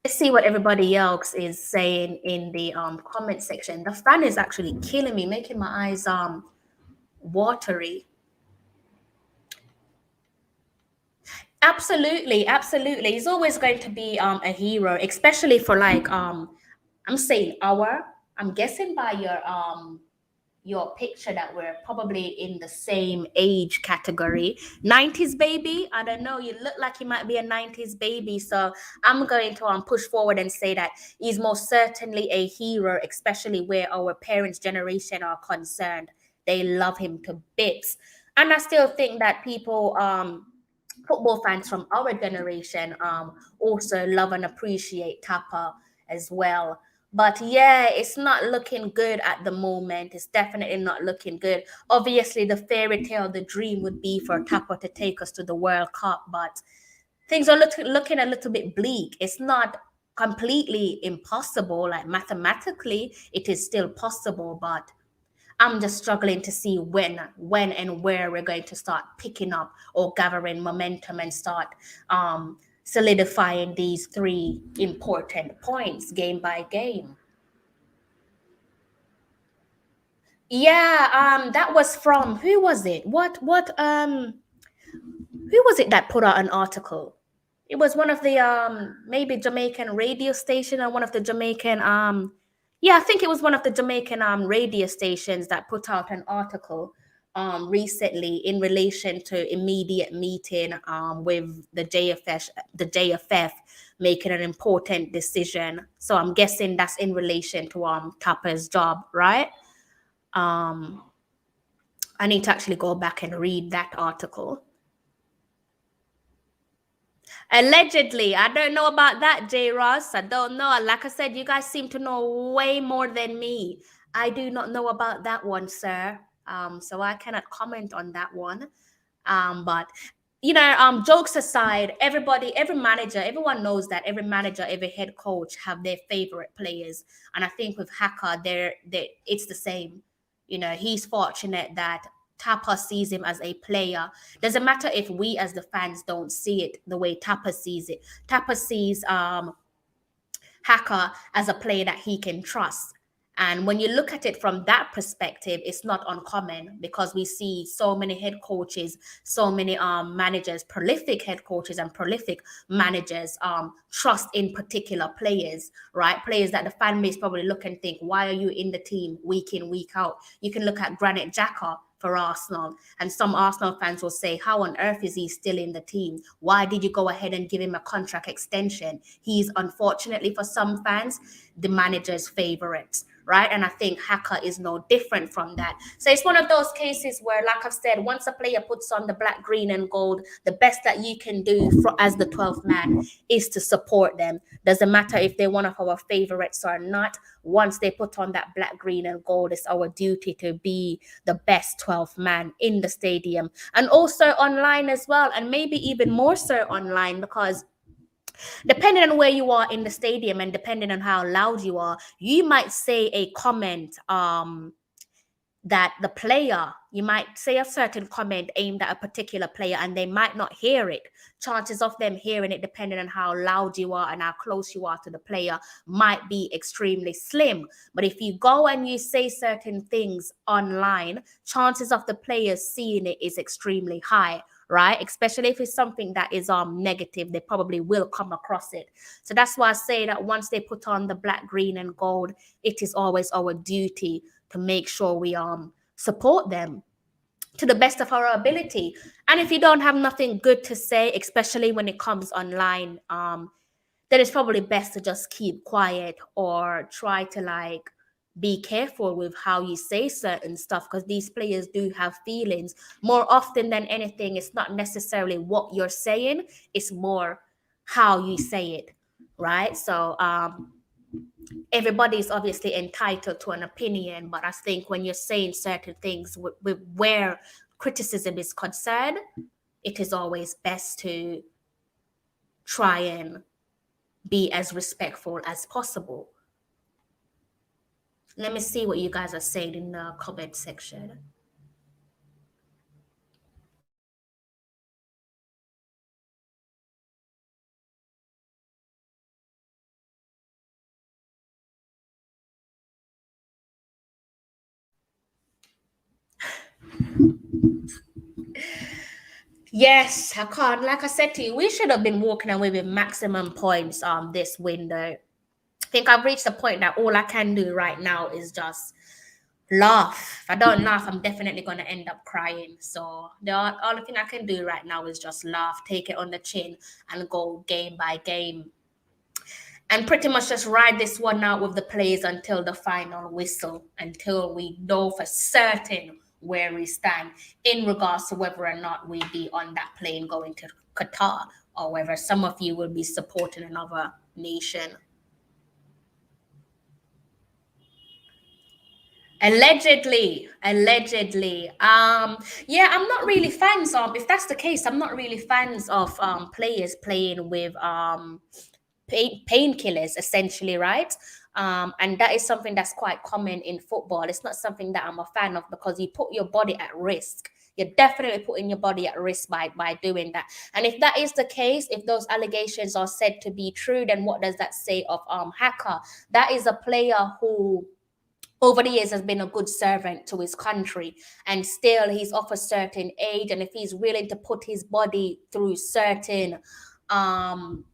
Let's see what everybody else is saying in the comment section. The fan is actually killing me, making my eyes watery. Absolutely. He's always going to be a hero, especially for I'm guessing by your picture that we're probably in the same age category. 90s baby, I don't know, you look like you might be a 90s baby, so I'm going to push forward and say that he's most certainly a hero, especially where our parents' generation are concerned. They love him to bits. And I still think that people football fans from our generation also love and appreciate Tapa as well. But yeah, it's not looking good at the moment. It's definitely not looking good. Obviously, the fairy tale, the dream would be for Tapa to take us to the World Cup, but things are looking a little bit bleak. It's not completely impossible. Like mathematically, it is still possible, but I'm just struggling to see when and where we're going to start picking up or gathering momentum and start solidifying these three important points game by game. Yeah, that was from who was it? What who was it that put out an article? It was one of the maybe Jamaican radio station or one of the Jamaican yeah, I think it was one of the Jamaican radio stations that put out an article recently in relation to immediate meeting with the JFF making an important decision. So I'm guessing that's in relation to Tapper's job, right? Um I need to actually go back and read that article. Allegedly, I don't know about that, J. Ross. I don't know. Like I said, you guys seem to know way more than me. I do not know about that one, sir. So I cannot comment on that one. But jokes aside, every manager, everyone knows that every manager, every head coach have their favorite players, and I think with Haka, it's the same. He's fortunate that Tapa sees him as a player. Doesn't matter if we as the fans don't see it the way Tapa sees it. Tapa sees Haka as a player that he can trust. And when you look at it from that perspective, it's not uncommon because we see so many head coaches, so many managers, prolific head coaches and prolific managers trust in particular players, right? Players that the fan base probably look and think, why are you in the team week in, week out? You can look at Granit Xhaka for Arsenal. And some Arsenal fans will say, how on earth is he still in the team? Why did you go ahead and give him a contract extension? He's unfortunately for some fans, the manager's favorite, right? And I think Haka is no different from that. So it's one of those cases where, like I've said, once a player puts on the black, green, and gold, the best that you can do as the 12th man is to support them. Doesn't matter if they're one of our favorites or not. Once they put on that black, green, and gold, it's our duty to be the best 12th man in the stadium and also online as well, and maybe even more so online, because depending on where you are in the stadium and depending on how loud you are, you might say a comment that the player, you might say a certain comment aimed at a particular player and they might not hear it. Chances of them hearing it, depending on how loud you are and how close you are to the player, might be extremely slim. But if you go and you say certain things online, chances of the players seeing it is extremely high, right? Especially if it's something that is negative, they probably will come across it. So that's why I say that once they put on the black, green, and gold, it is always our duty to make sure we support them to the best of our ability. And if you don't have nothing good to say, especially when it comes online, then it's probably best to just keep quiet or try to be careful with how you say certain stuff, because these players do have feelings. More often than anything, it's not necessarily what you're saying, it's more how you say it, right? So everybody is obviously entitled to an opinion, but I think when you're saying certain things with where criticism is concerned, it is always best to try and be as respectful as possible. Let me see what you guys are saying in the comment section. Yes, I can't. Like I said to you, we should have been walking away with maximum points on this window. I think I've reached the point that all I can do right now is just laugh. If I don't laugh, I'm definitely going to end up crying. So the only thing I can do right now is just laugh, take it on the chin, and go game by game. And pretty much just ride this one out with the players until the final whistle, until we know for certain where we stand in regards to whether or not we be on that plane going to Qatar, or whether some of you will be supporting another nation. Allegedly. Yeah, I'm not really fans of. If that's the case, I'm not really fans of players playing with painkillers, essentially, right? And that is something that's quite common in football. It's not something that I'm a fan of because you put your body at risk. You're definitely putting your body at risk by doing that. And if that is the case, if those allegations are said to be true, then what does that say of Hacker? That is a player who over the years has been a good servant to his country, and still he's of a certain age, and if he's willing to put his body through um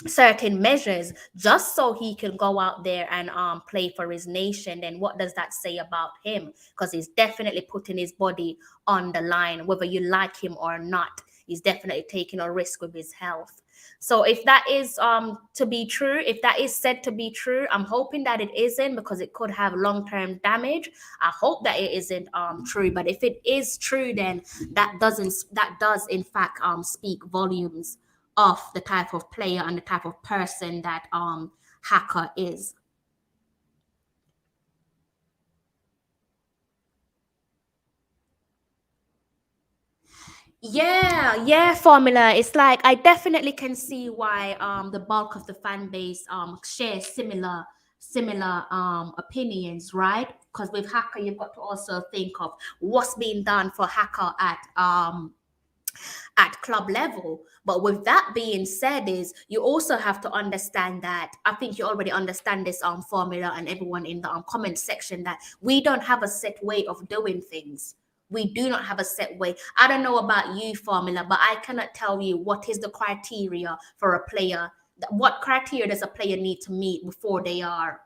certain measures just so he can go out there and play for his nation, then what does that say about him? Because he's definitely putting his body on the line, whether you like him or not. He's definitely taking a risk with his health. So if that is to be true, if that is said to be true, I'm hoping that it isn't, because it could have long-term damage. I hope that it isn't true, but if it is true, then that does in fact speak volumes of the type of player and the type of person that Hacker is. Yeah, formula. It's like I definitely can see why the bulk of the fan base share similar opinions, right? Because with Hacker, you've got to also think of what's being done for Hacker at club level. But with that being said, is you also have to understand that I think you already understand this formula, and everyone in the comment section, that we don't have a set way of doing things. We do not have a set way. I don't know about you, formula, but I cannot tell you what is the criteria for a player. What criteria does a player need to meet before they are,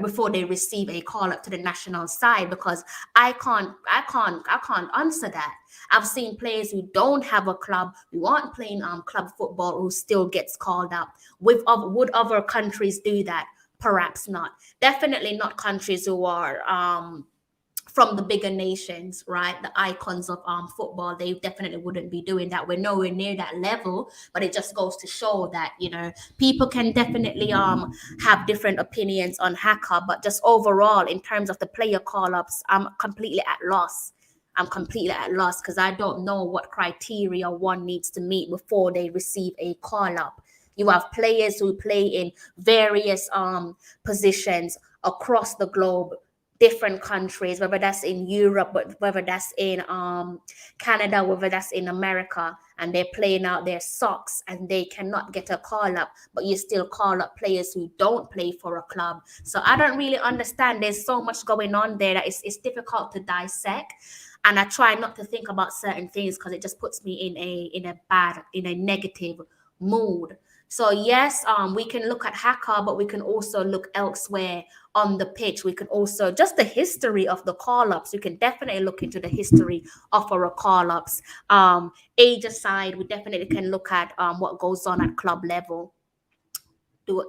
before they receive a call up to the national side? Because I can't answer that. I've seen players who don't have a club, who aren't playing club football, who still gets called up. Would other countries do that? Perhaps not. Definitely not countries who are from the bigger nations, right? The icons of football, they definitely wouldn't be doing that. We're nowhere near that level, but it just goes to show that people can definitely have different opinions on Hacker, but just overall, in terms of the player call ups, I'm completely at loss. I'm completely at loss because I don't know what criteria one needs to meet before they receive a call up. You have players who play in various positions across the globe, different countries, whether that's in Europe, but whether that's in Canada, whether that's in America, and they're playing out their socks and they cannot get a call up, but you still call up players who don't play for a club. So I don't really understand. There's so much going on there that it's difficult to dissect. And I try not to think about certain things because it just puts me in a negative mood. So yes, we can look at Hacker, but we can also look elsewhere on the pitch. We can also just the history of the call-ups. You can definitely look into the history of our call-ups. Age aside, we definitely can look at what goes on at club level.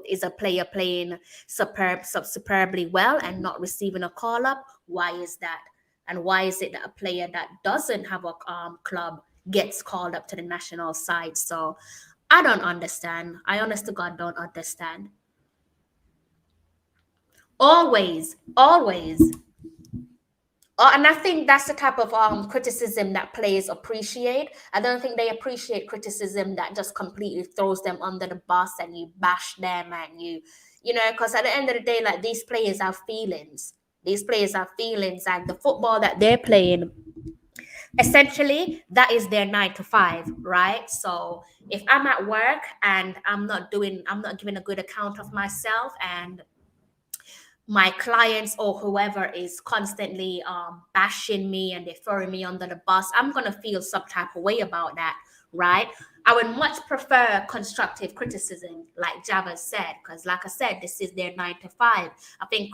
Is a player playing superbly well and not receiving a call-up? Why is that? And why is it that a player that doesn't have a club gets called up to the national side? So I don't understand. I honest to God don't understand. Always. And I think that's the type of criticism that players appreciate. I don't think they appreciate criticism that just completely throws them under the bus and you bash them and because at the end of the day, like, these players have feelings. These players have feelings, and the football that they're playing, essentially, that is their 9 to 5, right? So if I'm at work and I'm not giving a good account of myself, and my clients or whoever is constantly bashing me and they're throwing me under the bus, I'm gonna feel some type of way about that, right? I would much prefer constructive criticism, like Java said, because like I said, this is their 9 to 5. I think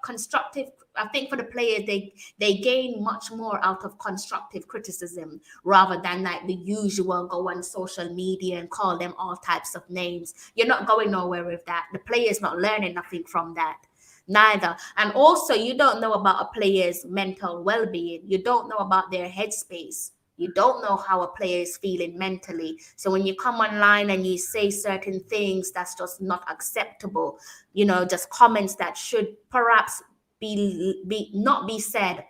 constructive. I think for the players, they gain much more out of constructive criticism rather than like the usual go on social media and call them all types of names. You're not going nowhere with that. The player's not learning nothing from that. Neither. And also, you don't know about a player's mental well-being. You don't know about their headspace. You don't know how a player is feeling mentally. So when you come online and you say certain things that's just not acceptable, just comments that should perhaps not be said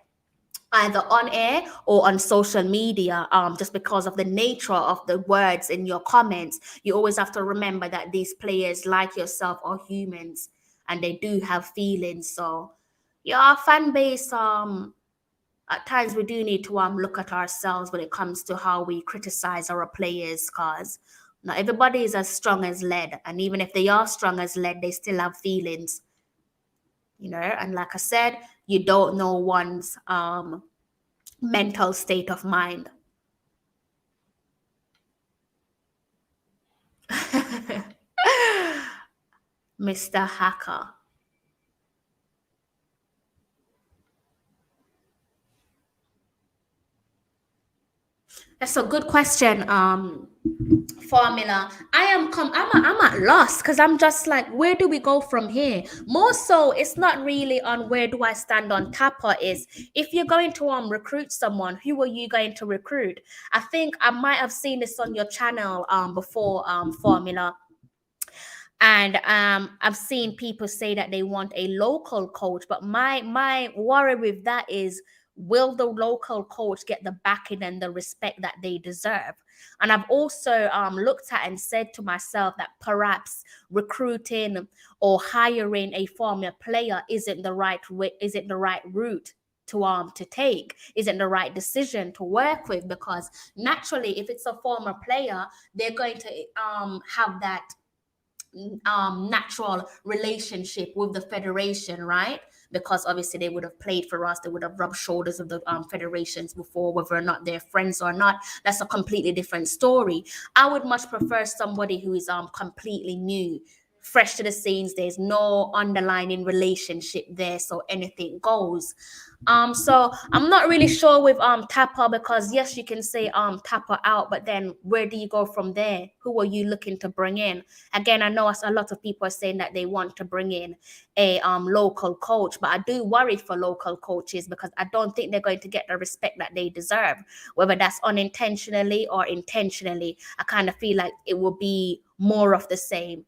either on air or on social media, just because of the nature of the words in your comments. You always have to remember that these players, like yourself, are humans and they do have feelings. So yeah, fan base, at times we do need to look at ourselves when it comes to how we criticize our players, because not everybody is as strong as lead, and even if they are strong as lead, they still have feelings, you know. And like I said, you don't know one's mental state of mind. Mr. Hacker. That's a good question. Formula. I'm at loss because I'm just like, where do we go from here? More so, it's not really on where do I stand on Tapper. Is if you're going to recruit someone, who are you going to recruit? I think I might have seen this on your channel before, Formula. And I've seen people say that they want a local coach, but my worry with that is, will the local coach get the backing and the respect that they deserve? And I've also looked at and said to myself that perhaps recruiting or hiring a former player isn't the right way, isn't the right route to take, isn't the right decision to work with, because naturally, if it's a former player, they're going to have that natural relationship with the federation, right? Because obviously they would have played for us, they would have rubbed shoulders with the federations before, whether or not they're friends or not. That's a completely different story. I would much prefer somebody who is completely new, fresh to the scenes. There's no underlying relationship there, so anything goes. So I'm not really sure with Tapper, because yes, you can say Tapper out, but then where do you go from there? Who are you looking to bring in? Again, I know a lot of people are saying that they want to bring in a local coach, but I do worry for local coaches because I don't think they're going to get the respect that they deserve, whether that's unintentionally or intentionally. I kind of feel like it will be more of the same.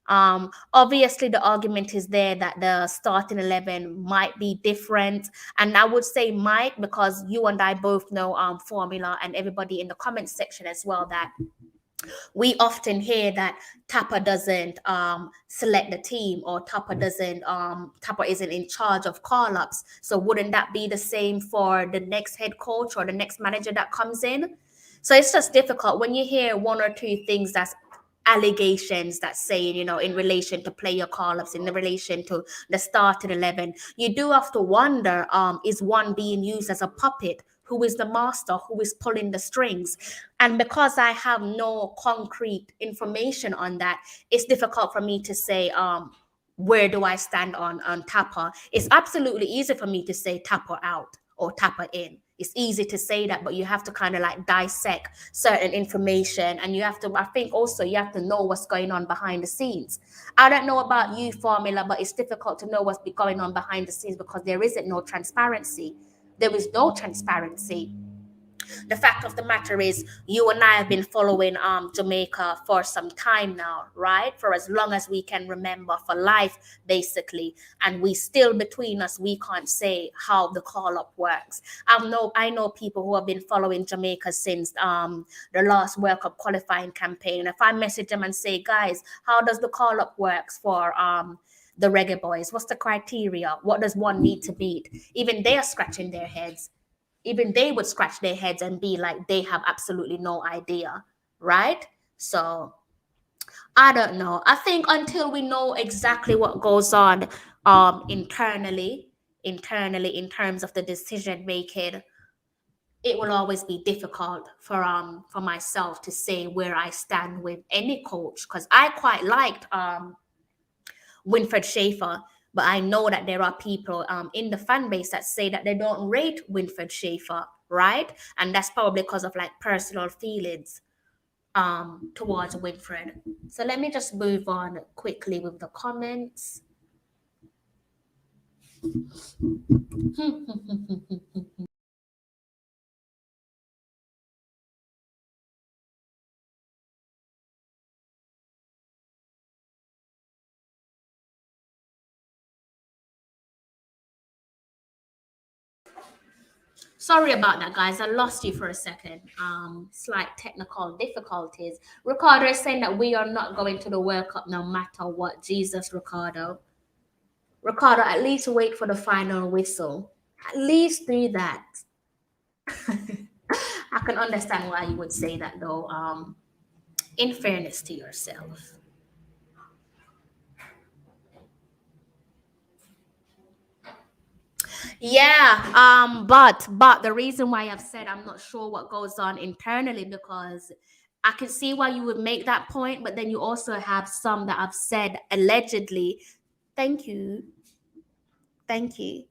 Obviously the argument is there that the starting 11 might be different, and I would say might because you and I both know formula, and everybody in the comments section as well, that we often hear that Tapper doesn't select the team, or Tapper doesn't Tapper isn't in charge of call-ups. So wouldn't that be the same for the next head coach or the next manager that comes in? So it's just difficult when you hear one or two things that's allegations that say, you know, in relation to player call-ups, in relation to the starting 11, you do have to wonder, is one being used as a puppet? Who is the master? Who is pulling the strings? And because I have no concrete information on that, it's difficult for me to say, where do I stand on Tapper. It's absolutely easy for me to say Tapper out or Tapper in. It's easy to say that, but you have to kind of like dissect certain information, and you have to, I think also you have to know what's going on behind the scenes. I don't know about you, Formula, but it's difficult to know what's going on behind the scenes because there isn't no transparency. There is no transparency. The fact of the matter is, you and I have been following Jamaica for some time now, right? For as long as we can remember, for life, basically. And we still, between us, we can't say how the call-up works. I know people who have been following Jamaica since the last World Cup qualifying campaign. And if I message them and say, guys, how does the call-up works for the Reggae Boyz? What's the criteria? What does one need to beat? Even they are scratching their heads. Even they would scratch their heads and be like, they have absolutely no idea, right? So I don't know. I think until we know exactly what goes on internally in terms of the decision making, it will always be difficult for myself to say where I stand with any coach, because I quite liked Winfred Schaefer, but I know that there are people in the fan base that say that they don't rate Winfred Schaefer, right? And that's probably because of like personal feelings towards Winfred. So let me just move on quickly with the comments. Sorry about that, guys. I lost you for a second. Slight technical difficulties. Ricardo is saying that we are not going to the World Cup no matter what. Jesus, Ricardo. Ricardo, at least wait for the final whistle. At least do that. I can understand why you would say that, though. In fairness to yourself. Yeah, but the reason why I've said I'm not sure what goes on internally, because I can see why you would make that point, but then you also have some that have said allegedly. Thank you. Thank you.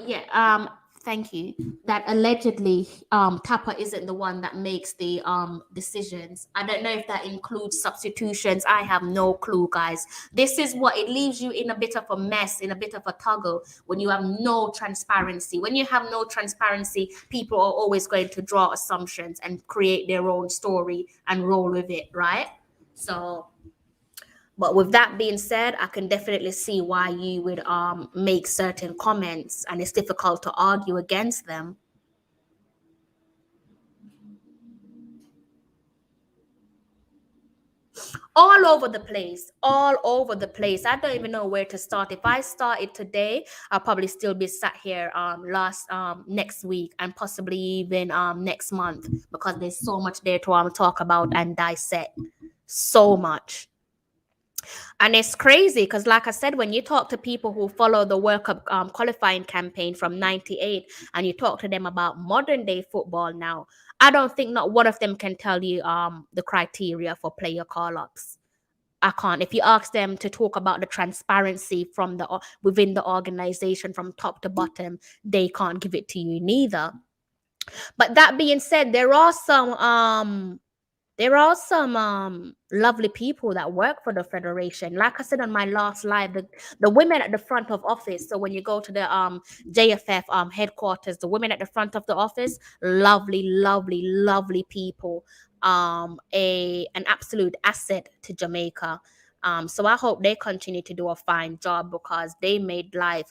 Yeah, thank you. That allegedly Tapa isn't the one that makes the decisions. I don't know if that includes substitutions. I have no clue, guys. This is what it leaves you in a bit of a mess, in a bit of a toggle when you have no transparency. When you have no transparency, people are always going to draw assumptions and create their own story and roll with it, right? So, but with that being said, I can definitely see why you would make certain comments, and it's difficult to argue against them. All over the place, all over the place. I don't even know where to start. If I started today, I'll probably still be sat here last next week, and possibly even next month, because there's so much there to talk about and dissect. So much. And it's crazy because, like I said, when you talk to people who follow the World Cup qualifying campaign from '98, and you talk to them about modern day football now, I don't think not one of them can tell you the criteria for player call ups. I can't. If you ask them to talk about the transparency from the within the organization from top to bottom, they can't give it to you neither. But that being said, there are some lovely people that work for the federation. Like I said on my last live, the women at the front of office. So when you go to the JFF headquarters, the women at the front of the office, lovely, lovely, lovely people. An absolute asset to Jamaica. So I hope they continue to do a fine job, because they made life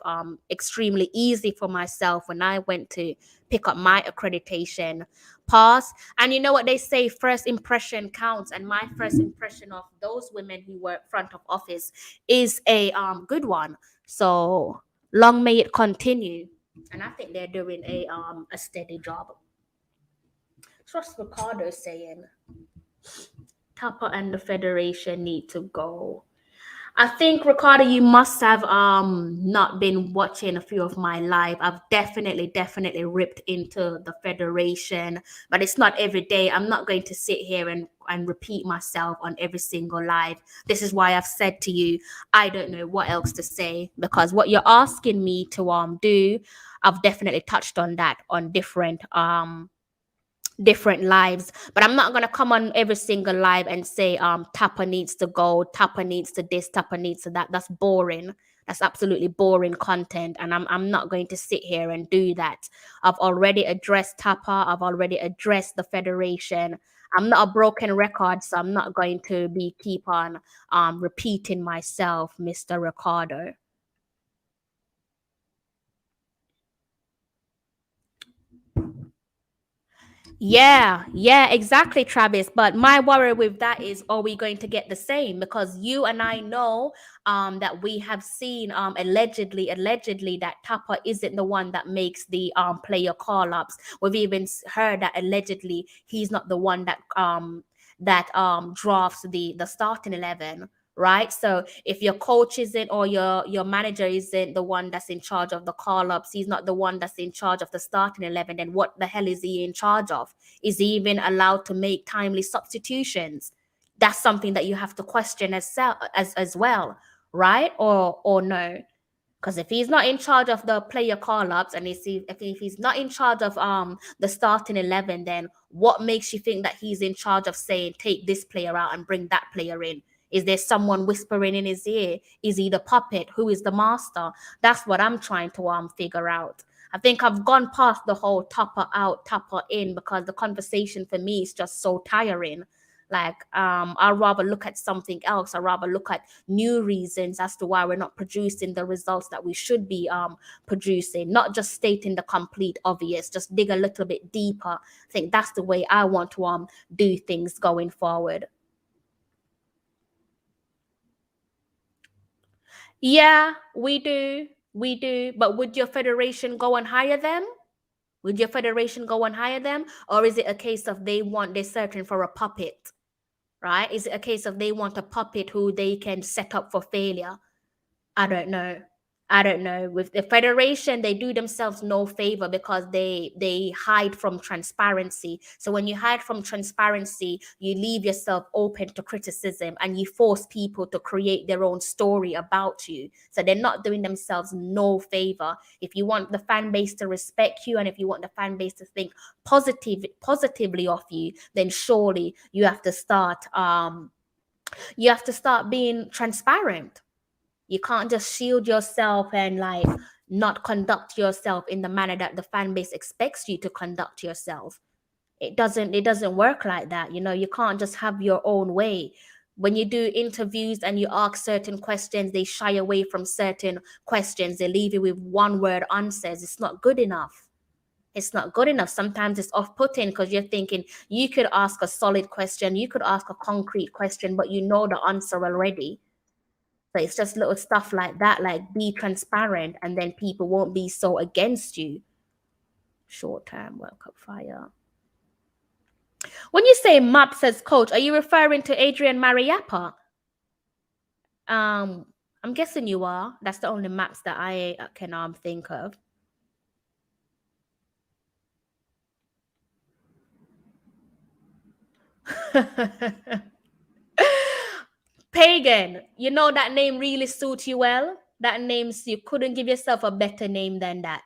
extremely easy for myself when I went to pick up my accreditation pass. And you know what they say, first impression counts, and my first impression of those women who work front of office is a good one. So long may it continue. And I think they're doing a steady job. Trust Ricardo saying Tapa and the Federation need to go. I think, Ricardo, you must have not been watching a few of my live. I've definitely ripped into the Federation, but it's not every day. I'm not going to sit here and repeat myself on every single live. This is why I've said to you, I don't know what else to say, because what you're asking me to do, I've definitely touched on that on different lives. But I'm not gonna come on every single live and say Tapa needs to go, Tapa needs to this, Tapa needs to that. That's boring. That's absolutely boring content, and I'm not going to sit here and do that. I've already addressed Tapa, I've already addressed the Federation. I'm not a broken record, so I'm not going to be keep on repeating myself, Mr. Ricardo. Yeah, exactly, Travis. But my worry with that is, are we going to get the same? Because you and I know that we have seen allegedly that Tapa isn't the one that makes the player call ups. We've even heard that allegedly he's not the one that drafts the starting 11. Right. So if your coach isn't, or your manager isn't the one that's in charge of the call ups, he's not the one that's in charge of the starting 11, then what the hell is he in charge of? Is he even allowed to make timely substitutions? That's something that you have to question as well, right? Or no? Because if he's not in charge of the player call ups, and if he's not in charge of the starting 11, then what makes you think that he's in charge of saying take this player out and bring that player in? Is there someone whispering in his ear? Is he the puppet? Who is the master? That's what I'm trying to figure out. I think I've gone past the whole topper out, topper in, because the conversation for me is just so tiring. Like, I'd rather look at something else. I'd rather look at new reasons as to why we're not producing the results that we should be producing, not just stating the complete obvious, just dig a little bit deeper. I think that's the way I want to do things going forward. Yeah, we do. We do. But would your federation go and hire them? Would your federation go and hire them? Or is it a case of they're searching for a puppet, right? Is it a case of they want a puppet who they can set up for failure? I don't know. I don't know. With the federation, they do themselves no favor because they hide from transparency. So when you hide from transparency, you leave yourself open to criticism and you force people to create their own story about you. So they're not doing themselves no favor. If you want the fan base to respect you and if you want the fan base to think positively of you, then surely you have to start being transparent. You can't just shield yourself and like not conduct yourself in the manner that the fan base expects you to conduct yourself. It doesn't work like that. You can't just have your own way. When you do interviews and you ask certain questions, they shy away from certain questions. They leave you with one word answers. It's not good enough. It's not good enough. Sometimes it's off-putting because you're thinking you could ask a solid question, you could ask a concrete question, but you know the answer already. So it's just little stuff like that, like be transparent, and then people won't be so against you. Short-term World Cup fire. When you say Maps as coach, are you referring to Adrian Mariappa? I'm guessing you are. That's the only maps that I can think of. Pagan, you know that name really suits you well. That name's you couldn't give yourself a better name than that.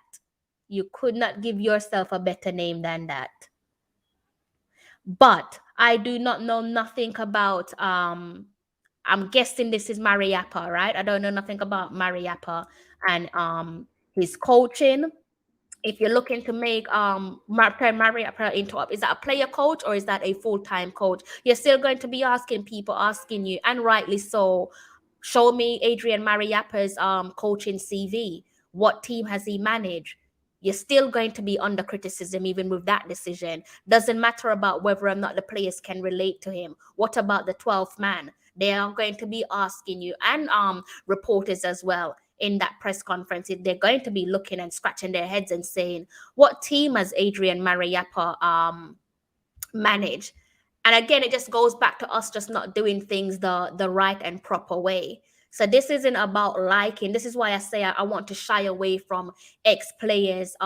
You could not give yourself a better name than that. But I do not know nothing about I'm guessing this is Mariappa, right? I don't know nothing about Mariappa and his coaching. If you're looking to make Mariappa into is that a player coach or is that a full-time coach? You're still going to be asking you, and rightly so, show me Adrian Mariappa's coaching CV. What team has he managed? You're still going to be under criticism even with that decision. Doesn't matter about whether or not the players can relate to him. What about the 12th man? They are going to be asking you, and reporters as well in that press conference. They're going to be looking and scratching their heads and saying, what team has Adrian Mariappa managed? And again, it just goes back to us just not doing things the right and proper way. So this isn't about liking. This is why I say I want to shy away from ex-players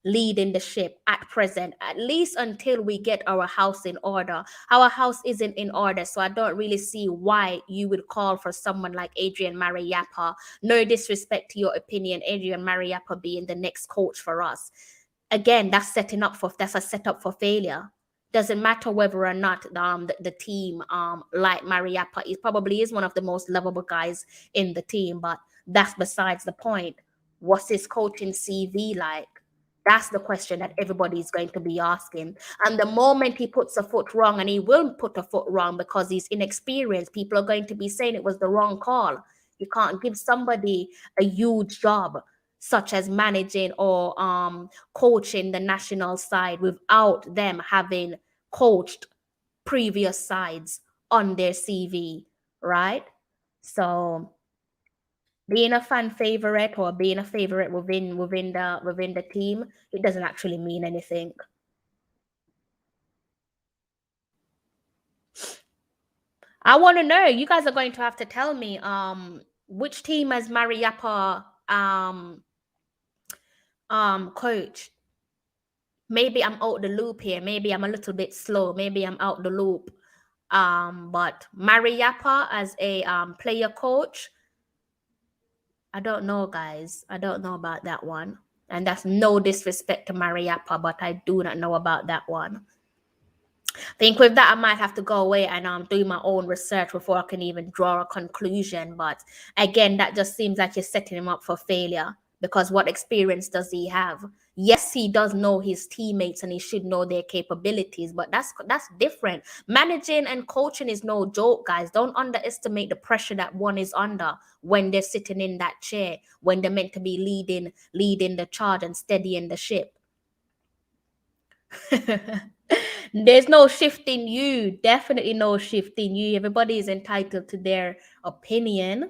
leading the ship at present, at least until we get our house in order. Our house isn't in order, so I don't really see why you would call for someone like Adrian Mariappa. No disrespect to your opinion, Adrian Mariappa being the next coach for us. Again, that's a setup for failure. Doesn't matter whether or not the team like Mariappa probably is one of the most lovable guys in the team, but that's besides the point. What's his coaching CV like? That's the question that everybody's going to be asking. And the moment he puts a foot wrong, and he will put a foot wrong because he's inexperienced, people are going to be saying it was the wrong call. You can't give somebody a huge job such as managing or coaching the national side without them having coached previous sides on their CV, right? So being a fan favorite or being a favorite within the team, it doesn't actually mean anything. I want to know. You guys are going to have to tell me which team has Mariappa coach. Maybe I'm out the loop here. Maybe I'm a little bit slow. Maybe I'm out the loop. But Mariappa as a player coach, I don't know, guys. I don't know about that one. And that's no disrespect to Mariappa, but I do not know about that one. I think with that, I might have to go away and do my own research before I can even draw a conclusion. But again, that just seems like you're setting him up for failure, because what experience does he have? Yes, he does know his teammates and he should know their capabilities, but that's different. Managing and coaching is no joke, guys. Don't underestimate the pressure that one is under when they're sitting in that chair, when they're meant to be leading the charge and steadying the ship. There's no shift in you. Definitely no shift in you. Everybody is entitled to their opinion.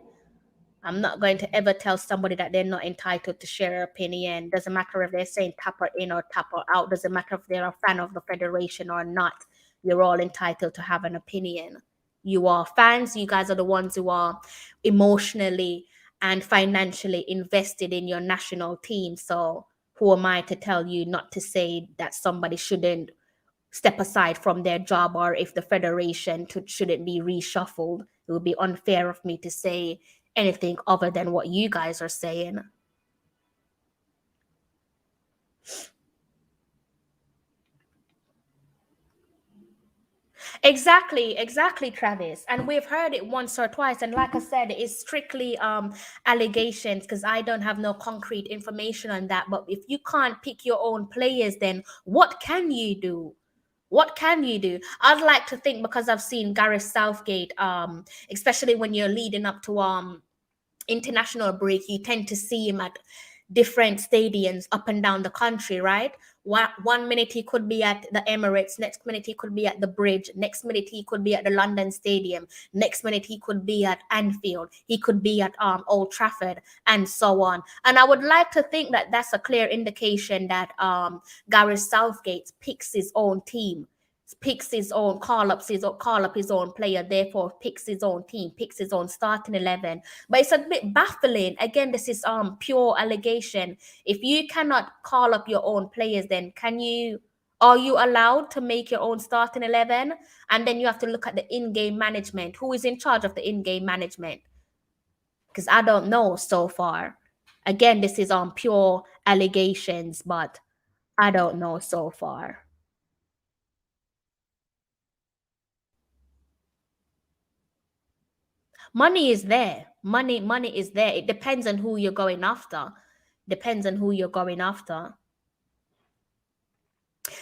I'm not going to ever tell somebody that they're not entitled to share their opinion. Doesn't matter if they're saying tapper in or tapper out. Doesn't matter if they're a fan of the federation or not. You're all entitled to have an opinion. You are fans. You guys are the ones who are emotionally and financially invested in your national team. So who am I to tell you not to say that somebody shouldn't step aside from their job, or if the federation shouldn't be reshuffled? It would be unfair of me to say anything other than what you guys are saying. Exactly, Travis. And we've heard it once or twice. And like I said, it's strictly allegations because I don't have no concrete information on that. But if you can't pick your own players, then what can you do? What can you do? I'd like to think, because I've seen Gareth Southgate, especially when you're leading up to international break, you tend to see him at different stadiums up and down the country, right? One minute he could be at the Emirates, next minute he could be at the Bridge, next minute he could be at the London Stadium, next minute he could be at Anfield, he could be at Old Trafford, and so on. And I would like to think that that's a clear indication that Gareth Southgate picks his own team, picks his own call up his own player, therefore picks his own team, picks his own starting 11. But it's a bit baffling. Again, this is pure allegation. If you cannot call up your own players, then are you allowed to make your own starting 11? And then you have to look at the in-game management. Who is in charge of the in-game management? Because I don't know so far. Again, this is on pure allegations, but I don't know so far. Money is there. Money is there. It depends on who you're going after. Depends on who you're going after.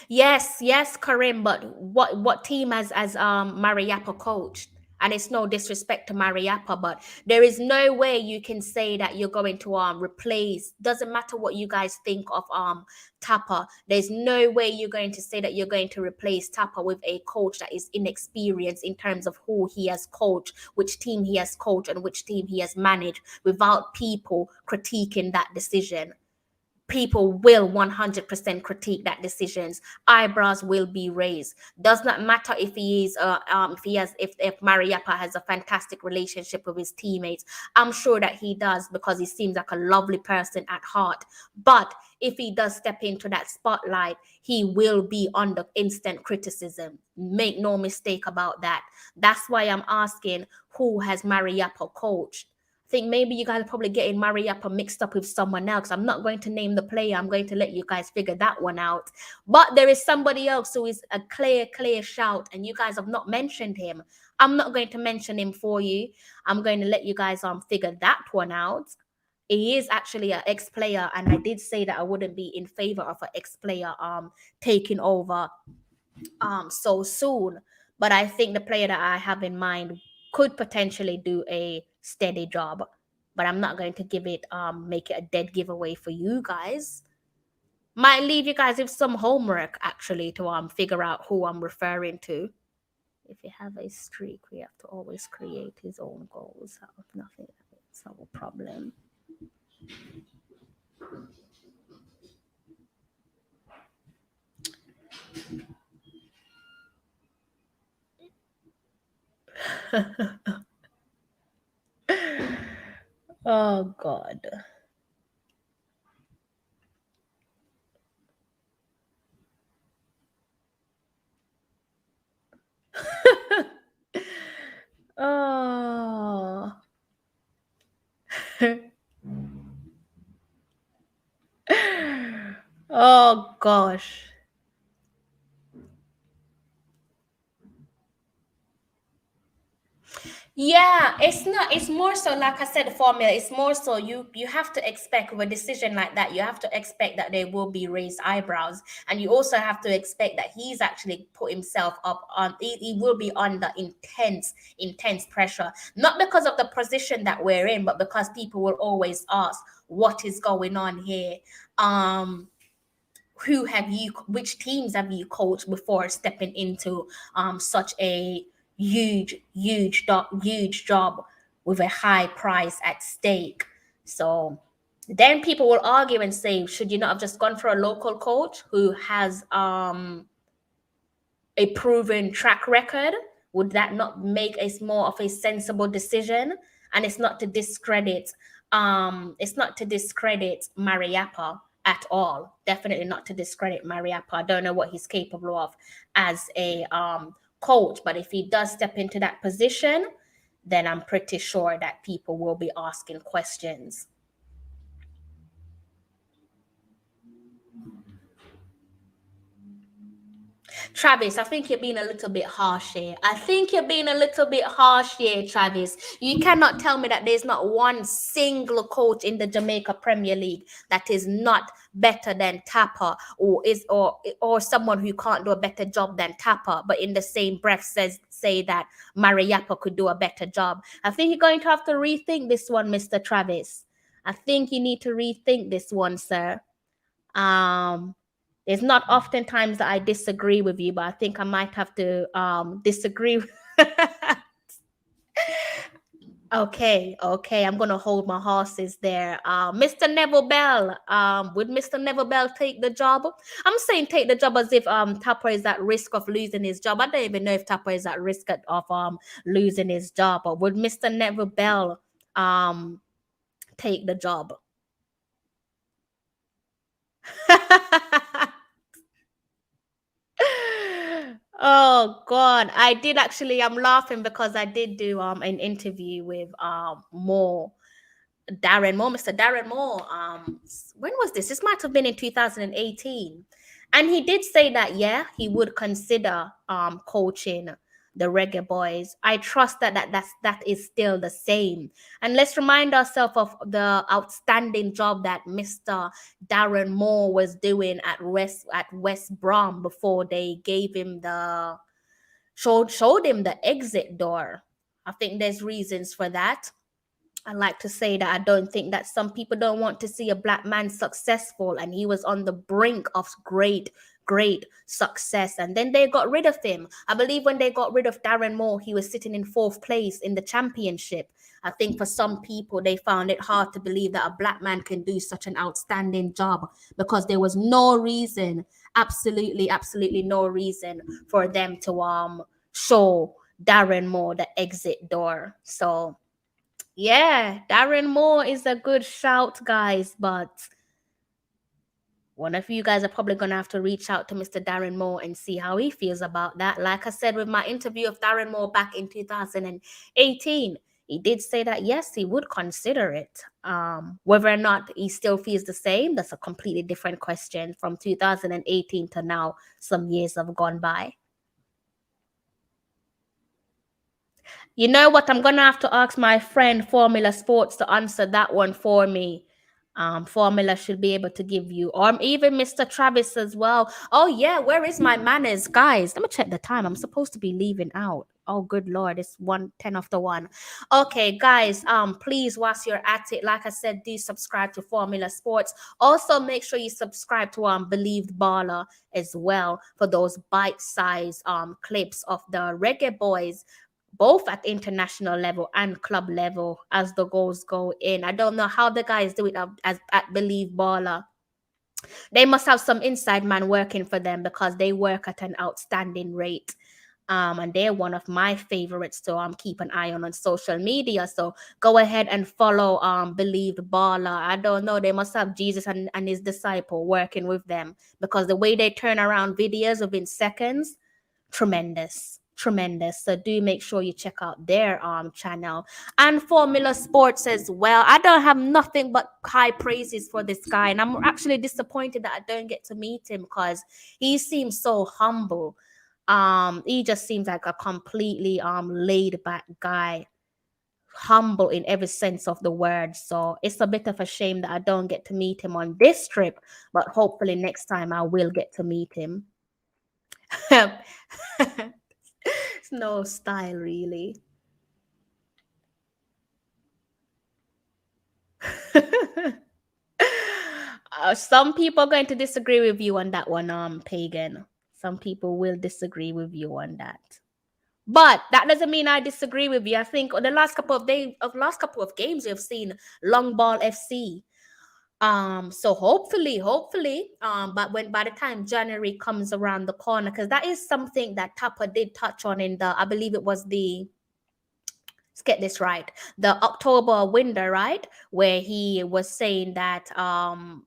Yes, Karim. But what team has Mariappa coached? And it's no disrespect to Mariappa, but there is no way you can say that you're going to replace. Doesn't matter what you guys think of Tapper. There's no way you're going to say that you're going to replace Tapper with a coach that is inexperienced in terms of who he has coached, which team he has coached, and which team he has managed, without people critiquing that decision. People will 100% critique that decisions. Eyebrows will be raised. Does not matter if he is if Mariappa has a fantastic relationship with his teammates. I'm sure that he does, because he seems like a lovely person at heart. But if he does step into that spotlight, he will be under instant criticism. Make no mistake about that. That's why I'm asking, who has Mariappa coached? Think maybe you guys are probably getting Mariappa mixed up with someone else. I'm not going to name the player. I'm going to let you guys figure that one out. But there is somebody else who is a clear shout, and you guys have not mentioned him. I'm not going to mention him for you. I'm going to let you guys figure that one out. He is actually an ex-player, and I did say that I wouldn't be in favor of an ex-player taking over so soon. But I think the player that I have in mind could potentially do a steady job. But I'm not going to make it a dead giveaway for you guys. Might leave you guys with some homework actually to figure out who I'm referring to. If you have a streak, we have to always create his own goals. Nothing, it's not a problem. Oh God. Oh. Oh gosh. Yeah, it's not. It's more so, like I said, the formula. It's more so you have to expect with a decision like that. You have to expect that there will be raised eyebrows, and you also have to expect that he's actually put himself up on. He will be under intense pressure, not because of the position that we're in, but because people will always ask, "What is going on here?" Um, which teams have you coached before stepping into such a huge job with a high price at stake? So then people will argue and say, should you not have just gone for a local coach who has a proven track record? Would that not make a more of a sensible decision? And it's not to discredit Mariappa at all. Definitely not to discredit Mariappa. I don't know what he's capable of as a coach, but if he does step into that position, then I'm pretty sure that people will be asking questions. Travis, I think you're being a little bit harsh here. I think you're being a little bit harsh here, Travis. You cannot tell me that there's not one single coach in the Jamaica Premier League that is not better than Tapper, or someone who can't do a better job than Tapper, but in the same breath say that Mariappa could do a better job. I think you're going to have to rethink this one, Mr. Travis. I think you need to rethink this one, sir. Um, it's not often times that I disagree with you, but I think I might have to disagree. Okay, I'm gonna hold my horses there. Mr. Neville Bell, would Mr. Neville Bell take the job? I'm saying take the job as if Tapper is at risk of losing his job. I don't even know if Tapper is at risk of losing his job, but would Mr. Neville Bell take the job? Oh God, I did actually. I'm laughing because I did do an interview with Mr. Darren Moore. When was this? This might have been in 2018, and he did say that he would consider coaching the Reggae Boyz. I trust that is still the same. And let's remind ourselves of the outstanding job that Mr. Darren Moore was doing at West Brom before they gave him showed him the exit door. I think there's reasons for that. I like to say that I don't think that some people don't want to see a black man successful, and he was on the brink of great success, and then they got rid of him. I believe when they got rid of Darren Moore, he was sitting in 4th place in the championship. I think for some people, they found it hard to believe that a black man can do such an outstanding job, because there was no reason, absolutely no reason for them to show Darren Moore the exit door. So yeah, Darren Moore is a good shout, guys, but one of you guys are probably going to have to reach out to Mr. Darren Moore and see how he feels about that. Like I said, with my interview of Darren Moore back in 2018, he did say that, yes, he would consider it. Whether or not he still feels the same, that's a completely different question. From 2018 to now, some years have gone by. You know what? I'm going to have to ask my friend Formula Sports to answer that one for me. Formula should be able to give you, or even Mr. Travis as well. Oh, yeah. Where is my manners? Guys, let me check the time. I'm supposed to be leaving out. Oh, good Lord. It's 1:10 after 1. Okay, guys, please, whilst you're at it, like I said, do subscribe to Formula Sports. Also, make sure you subscribe to Believed Baller as well for those bite-sized clips of the Reggae Boyz, both at international level and club level, as the goals go in. I don't know how the guys do it at Believe Baller. They must have some inside man working for them, because they work at an outstanding rate. And they're one of my favorites to keep an eye on social media. So go ahead and follow Believed Baller. I don't know, they must have Jesus and his disciple working with them, because the way they turn around videos within seconds, tremendous. So do make sure you check out their channel. And Formula Sports as well. I don't have nothing but high praises for this guy, and I'm actually disappointed that I don't get to meet him, because he seems so humble. He just seems like a completely laid back guy. humble in every sense of the word. So it's a bit of a shame that I don't get to meet him on this trip, but hopefully next time I will get to meet him. It's no style, really. Some people are going to disagree with you on that one, Pagan. Some people will disagree with you on that. But that doesn't mean I disagree with you. I think the last couple of days, of last couple of games, you've seen long ball FC. So hopefully, but when by the time January comes around the corner, because that is something that Tapa did touch on in the, I believe it was the, let's get this right, the October window, right, where he was saying that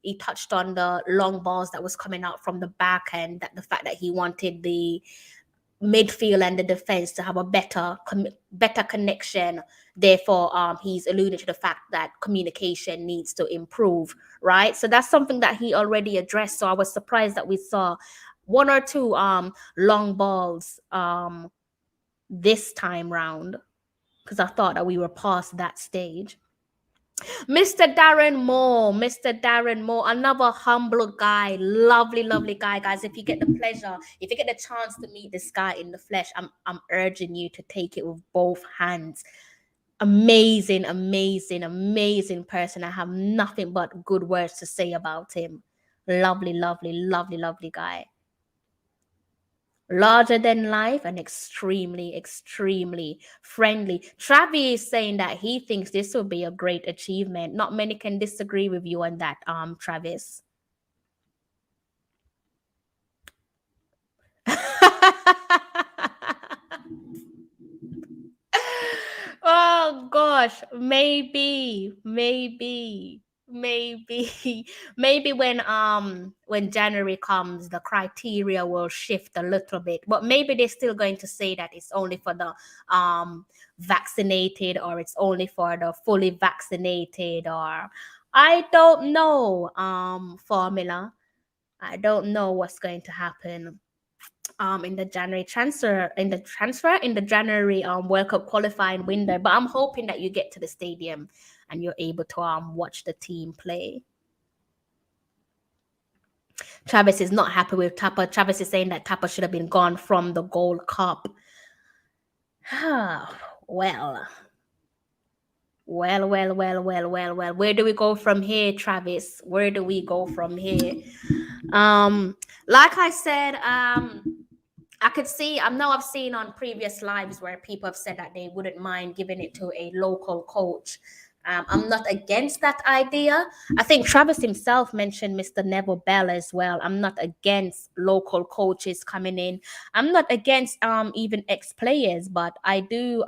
he touched on the long balls that was coming out from the back, and that the fact that he wanted the midfield and the defense to have a better connection. Therefore, he's alluded to the fact that communication needs to improve, right? So that's something that he already addressed. So I was surprised that we saw one or two long balls this time round, because I thought that we were past that stage. Mr. Darren Moore, another humble guy, lovely guy, guys. If you get the pleasure, if you get the chance to meet this guy in the flesh, I'm urging you to take it with both hands. Amazing person. I have nothing but good words to say about him. Lovely guy. Larger than life and extremely friendly. Travis is saying that he thinks this will be a great achievement. Not many can disagree with you on that, Travis. Oh gosh, maybe maybe when January comes, the criteria will shift a little bit, but maybe they're still going to say that it's only for the vaccinated, or it's only for the fully vaccinated, or I don't know, formula. I don't know what's going to happen in the January World Cup qualifying window. But I'm hoping that you get to the stadium and you're able to watch the team play. Travis is not happy with Tapa. Travis is saying that Tapa should have been gone from the Gold Cup. Well. Where do we go from here, Travis? Where do we go from here? Like I said, I could see, I know I've seen on previous lives where people have said that they wouldn't mind giving it to a local coach. I'm not against that idea. I think Travis himself mentioned Mr. Neville Bell as well. I'm not against local coaches coming in. I'm not against even ex-players, but I do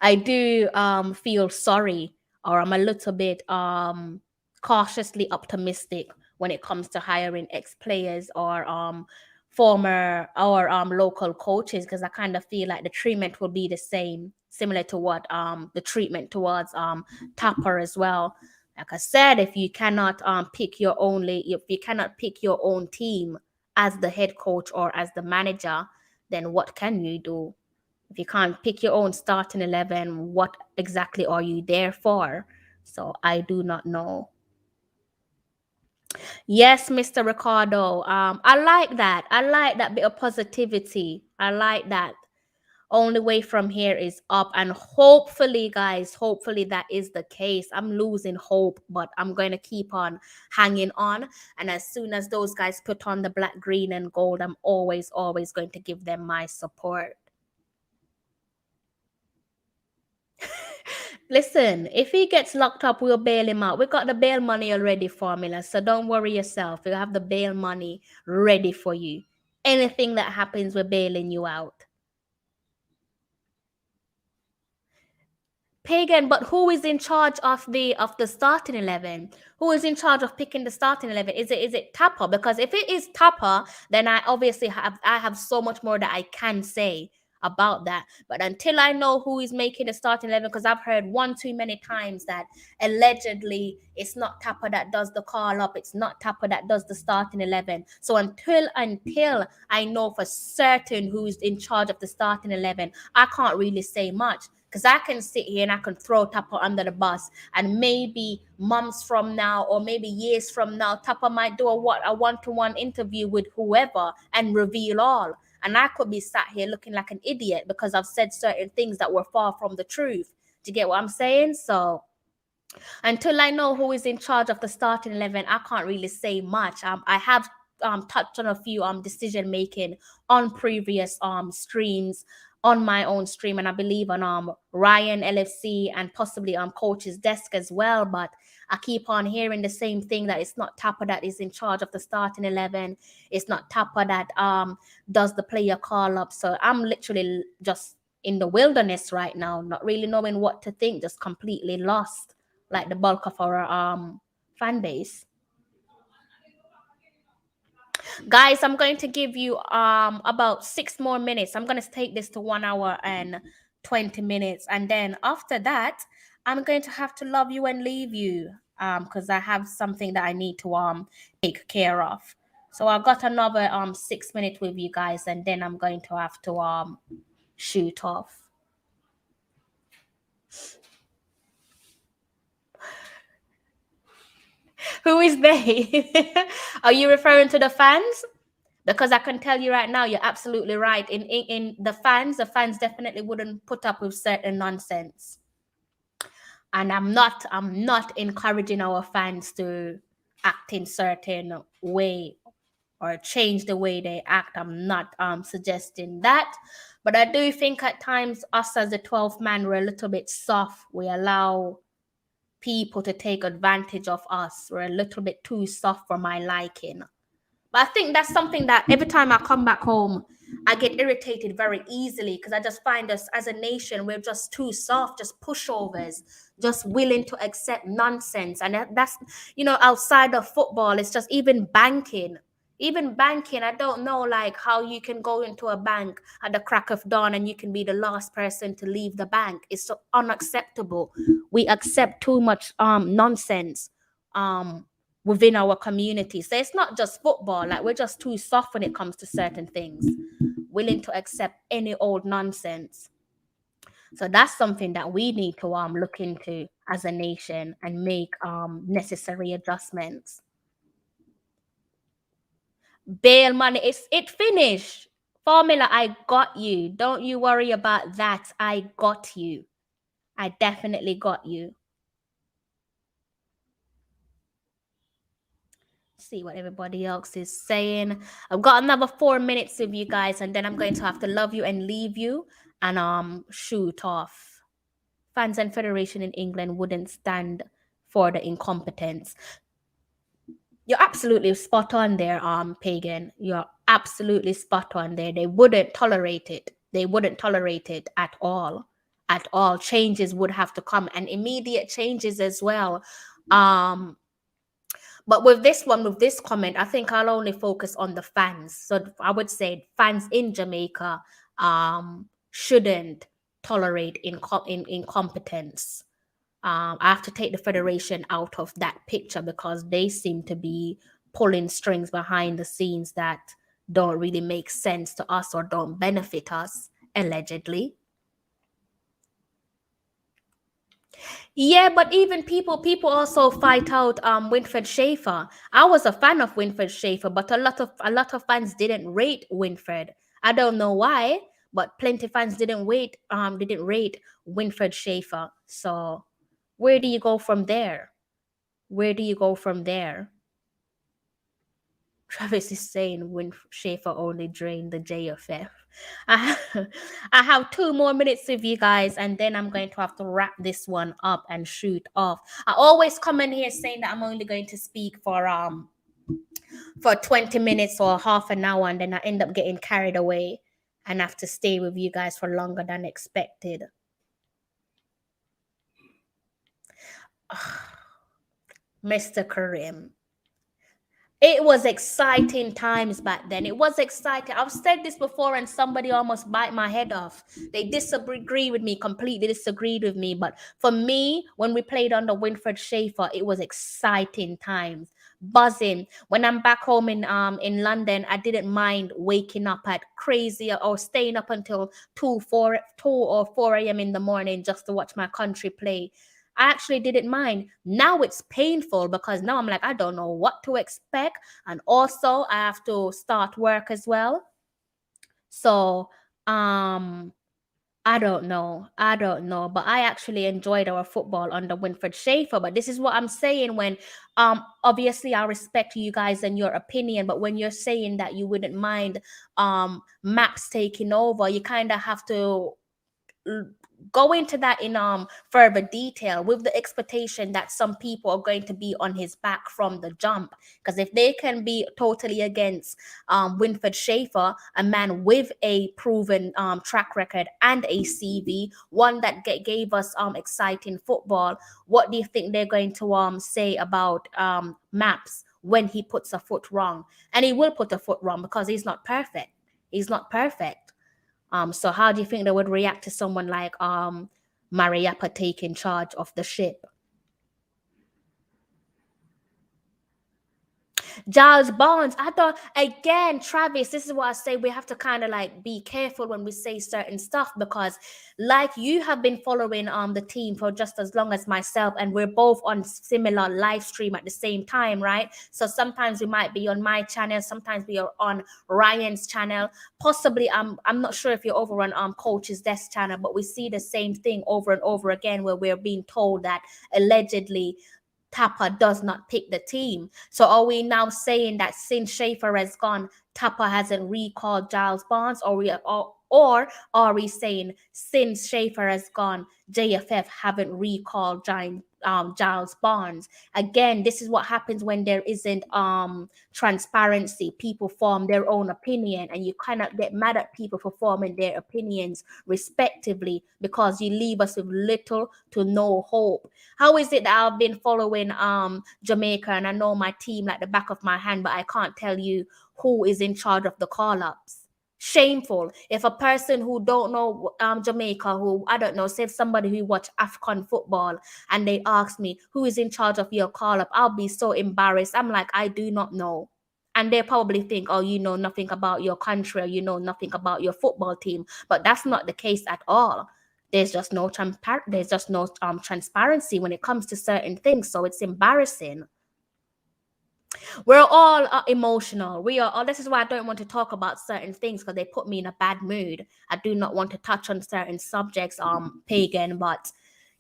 I do feel sorry, or I'm a little bit cautiously optimistic when it comes to hiring ex-players or former or local coaches, because I kind of feel like the treatment will be the same, similar to what the treatment towards Tapper as well. Like I said, if you cannot pick your own team as the head coach or as the manager, then what can you do? If you can't pick your own starting 11, what exactly are you there for? So I do not know. Yes, Mr. Ricardo. I like that. I like that bit of positivity. I like that. Only way from here is up. And hopefully, guys, hopefully that is the case. I'm losing hope, but I'm going to keep on hanging on. And as soon as those guys put on the black, green, and gold, I'm always going to give them my support. Listen, if he gets locked up, we'll bail him out. We got the bail money already, formula. So don't worry yourself. We'll have the bail money ready for you. Anything that happens, we're bailing you out. Pagan, but who is in charge of the starting 11? Who is in charge of picking the starting 11? Is it Tapa? Because if it is Tapa, then I obviously have so much more that I can say about that. But until I know who is making the starting 11, because I've heard one too many times that allegedly it's not Tapper that does the call up, it's not Tapper that does the starting 11. So until I know for certain who's in charge of the starting 11, I can't really say much. Because I can sit here and I can throw Tapper under the bus, and maybe months from now or maybe years from now, Tapper might do a one-to-one interview with whoever and reveal all. And I could be sat here looking like an idiot because I've said certain things that were far from the truth. Do you get what I'm saying? So until I know who is in charge of the starting 11, I can't really say much. I have touched on a few decision making on previous streams, on my own stream, and I believe on Ryan LFC and possibly Coach's Desk as well. But I keep on hearing the same thing, that it's not Tapper that is in charge of the starting 11. It's not Tapper that does the player call up. So I'm literally just in the wilderness right now, not really knowing what to think, just completely lost, like the bulk of our fan base. Guys, I'm going to give you about 6 more minutes. I'm going to take this to 1 hour and 20 minutes, and then after that I'm going to have to love you and leave you because I have something that I need to take care of. So I've got another 6 minutes with you guys, and then I'm going to have to shoot off. Who is they? Are you referring to the fans? Because I can tell you right now, you're absolutely right. In the fans definitely wouldn't put up with certain nonsense. And I'm not encouraging our fans to act in certain way or change the way they act. I'm not suggesting that. But I do think at times us as the 12th man, we're a little bit soft. We allow people to take advantage of us. We're a little bit too soft for my liking. But I think that's something that every time I come back home, I get irritated very easily, because I just find us as a nation, we're just too soft, just pushovers, just willing to accept nonsense. And that's, outside of football, it's just even banking. Even banking, I don't know like how you can go into a bank at the crack of dawn and you can be the last person to leave the bank. It's so unacceptable. We accept too much nonsense within our community. So it's not just football, like we're just too soft when it comes to certain things, willing to accept any old nonsense. So that's something that we need to look into as a nation and make necessary adjustments. Bail money, it finished. Formula, I got you. Don't you worry about that. I got you. I definitely got you. See what everybody else is saying. I've got another 4 minutes with you guys, and then I'm going to have to love you and leave you and shoot off. Fans and Federation in England wouldn't stand for the incompetence. You're absolutely spot on there, Pagan. You're absolutely spot on there. They wouldn't tolerate it. They wouldn't tolerate it at all. At all. Changes would have to come, and immediate changes as well. But with this comment, I think I'll only focus on the fans. So I would say fans in Jamaica shouldn't tolerate incompetence. I have to take the federation out of that picture because they seem to be pulling strings behind the scenes that don't really make sense to us or don't benefit us, allegedly. Yeah, but even people also fight out Winfred Schaefer. I was a fan of Winfred Schaefer, but a lot of fans didn't rate Winfred. I don't know why, but plenty fans didn't rate Winfred Schaefer. So where do you go from there? Where do you go from there? Travis is saying when Schaefer only drained the JFF. I have 2 more minutes with you guys, and then I'm going to have to wrap this one up and shoot off. I always come in here saying that I'm only going to speak for 20 minutes or half an hour, and then I end up getting carried away and have to stay with you guys for longer than expected. Mr. Karim. It was exciting times back then. It was exciting. I've said this before, and somebody almost bite my head off. They disagree with me, completely disagreed with me. But for me, when we played under Winfred Schaefer, it was exciting times, buzzing. When I'm back home in London, I didn't mind waking up at crazy or staying up until 2 or 4 a.m. in the morning just to watch my country play. I actually didn't mind. Now it's painful because now I'm like, I don't know what to expect. And also I have to start work as well. So um I don't know. I don't know. But I actually enjoyed our football under Winfred Schaefer. But this is what I'm saying when obviously I respect you guys and your opinion, but when you're saying that you wouldn't mind maps taking over, you kind of have to go into that in further detail with the expectation that some people are going to be on his back from the jump, because if they can be totally against Winfred Schaefer, a man with a proven track record and a CV, one that gave us exciting football, what do you think they're going to say about Maps when he puts a foot wrong? And he will put a foot wrong because he's not perfect. He's not perfect. So how do you think they would react to someone like Mariappa taking charge of the ship? Giles Barnes, I thought again, Travis, this is what I say. We have to kind of like be careful when we say certain stuff because, like, you have been following the team for just as long as myself, and we're both on similar live stream at the same time, right? So sometimes we might be on my channel, sometimes we are on Ryan's channel. Possibly, I'm not sure if you're over on Coach's Desk channel, but we see the same thing over and over again where we're being told that allegedly Tapper does not pick the team. So are we now saying that since Schaefer has gone, Tapper hasn't recalled Giles Barnes, or are we saying since Schaefer has gone, JFF haven't recalled Giles Barnes? Again, this is what happens when there isn't transparency. People form their own opinion, and you cannot get mad at people for forming their opinions respectively because you leave us with little to no hope. How is it that I've been following Jamaica and I know my team like the back of my hand, but I can't tell you who is in charge of the call-ups? Shameful. If a person who don't know Jamaica, who I don't know, say somebody who watch Afcon football, and they ask me who is in charge of your call-up, I'll be so embarrassed. I'm like, I do not know. And they probably think, oh, you know nothing about your country, or you know nothing about your football team. But that's not the case at all. There's just no transparency when it comes to certain things, so it's embarrassing. We're all emotional. We are all, this is why I don't want to talk about certain things because they put me in a bad mood. I do not want to touch on certain subjects, pagan, but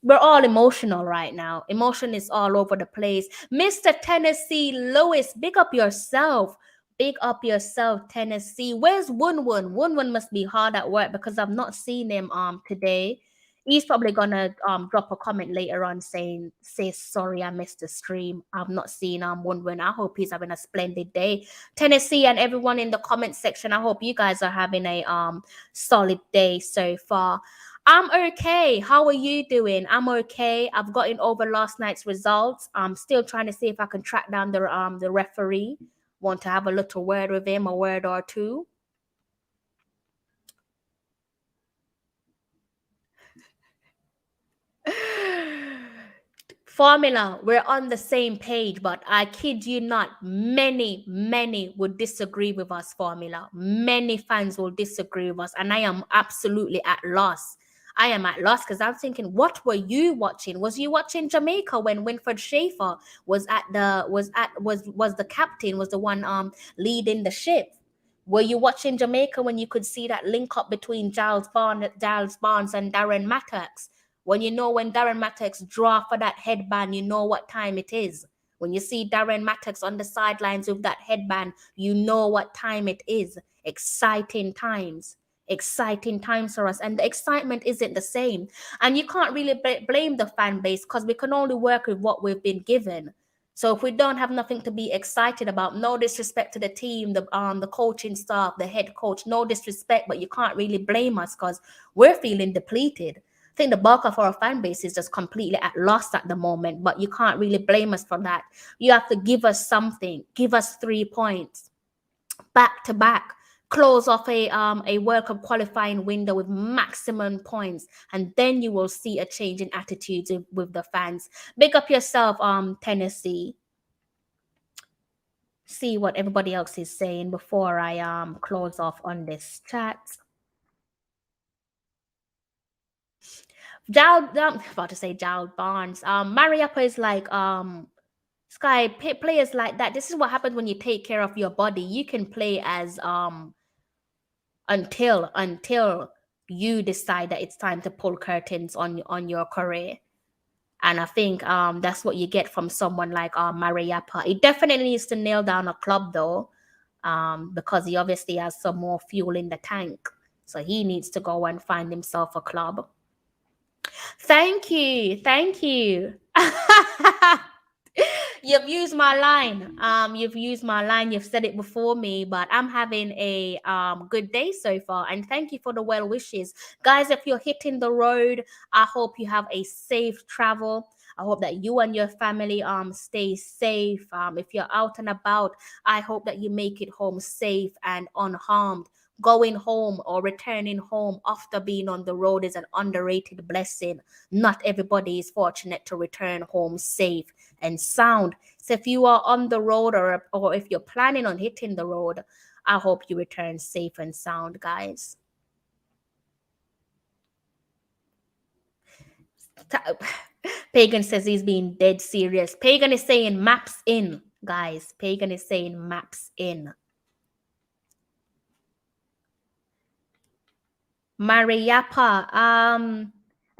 we're all emotional right now. Emotion is all over the place. Mr. Tennessee Lewis, big up yourself. Big up yourself, Tennessee. Where's Wun? Wun must be hard at work because I've not seen him today. He's probably gonna drop a comment later on say sorry I missed the stream. I've not seen Wun. I hope he's having a splendid day. Tennessee and everyone in the comment section, I hope you guys are having a solid day so far. I'm okay. How are you doing? I'm okay. I've gotten over last night's results. I'm still trying to see if I can track down the referee. Want to have a little word with him, a word or two. Formula, we're on the same page, but I kid you not, many would disagree with us, Formula. Many fans will disagree with us, and I am absolutely at loss. I am at loss because I'm thinking, what were you watching? Was you watching Jamaica when Winfred Schaefer was the captain, was the one leading the ship? Were you watching Jamaica when you could see that link up between Giles Barnes and Darren Mattocks? When you know when Darren Mattocks draw for that headband, you know what time it is. When you see Darren Mattocks on the sidelines with that headband, you know what time it is. Exciting times. Exciting times for us. And the excitement isn't the same. And you can't really blame the fan base because we can only work with what we've been given. So if we don't have nothing to be excited about, no disrespect to the team, the coaching staff, the head coach, no disrespect, but you can't really blame us because we're feeling depleted. think the bulk of our fan base is just completely at loss at the moment, but you can't really blame us for that. You have to give us something. Give us 3 points back to back. Close off a World Cup qualifying window with maximum points, and then you will see a change in attitudes with the fans. Big up yourself, Tennessee. See what everybody else is saying before I close off on this chat. About to say Jowd Barnes. Mariappa is like Sky players like that. This is what happens when you take care of your body. You can play as until you decide that it's time to pull curtains on your career. And I think that's what you get from someone like Mariappa. He definitely needs to nail down a club though, because he obviously has some more fuel in the tank. So he needs to go and find himself a club. Thank you. Thank you. You've used my line. You've said it before me, but I'm having a good day so far. And thank you for the well wishes. Guys, if you're hitting the road, I hope you have a safe travel. I hope that you and your family stay safe. If you're out and about, I hope that you make it home safe and unharmed. Going home or returning home after being on the road is an underrated blessing. Not everybody is fortunate to return home safe and sound. So if you are on the road or if you're planning on hitting the road, I hope you return safe and sound, guys. Pagan says he's being dead serious. Pagan is saying maps in, guys. Pagan is saying maps in. Mariappa,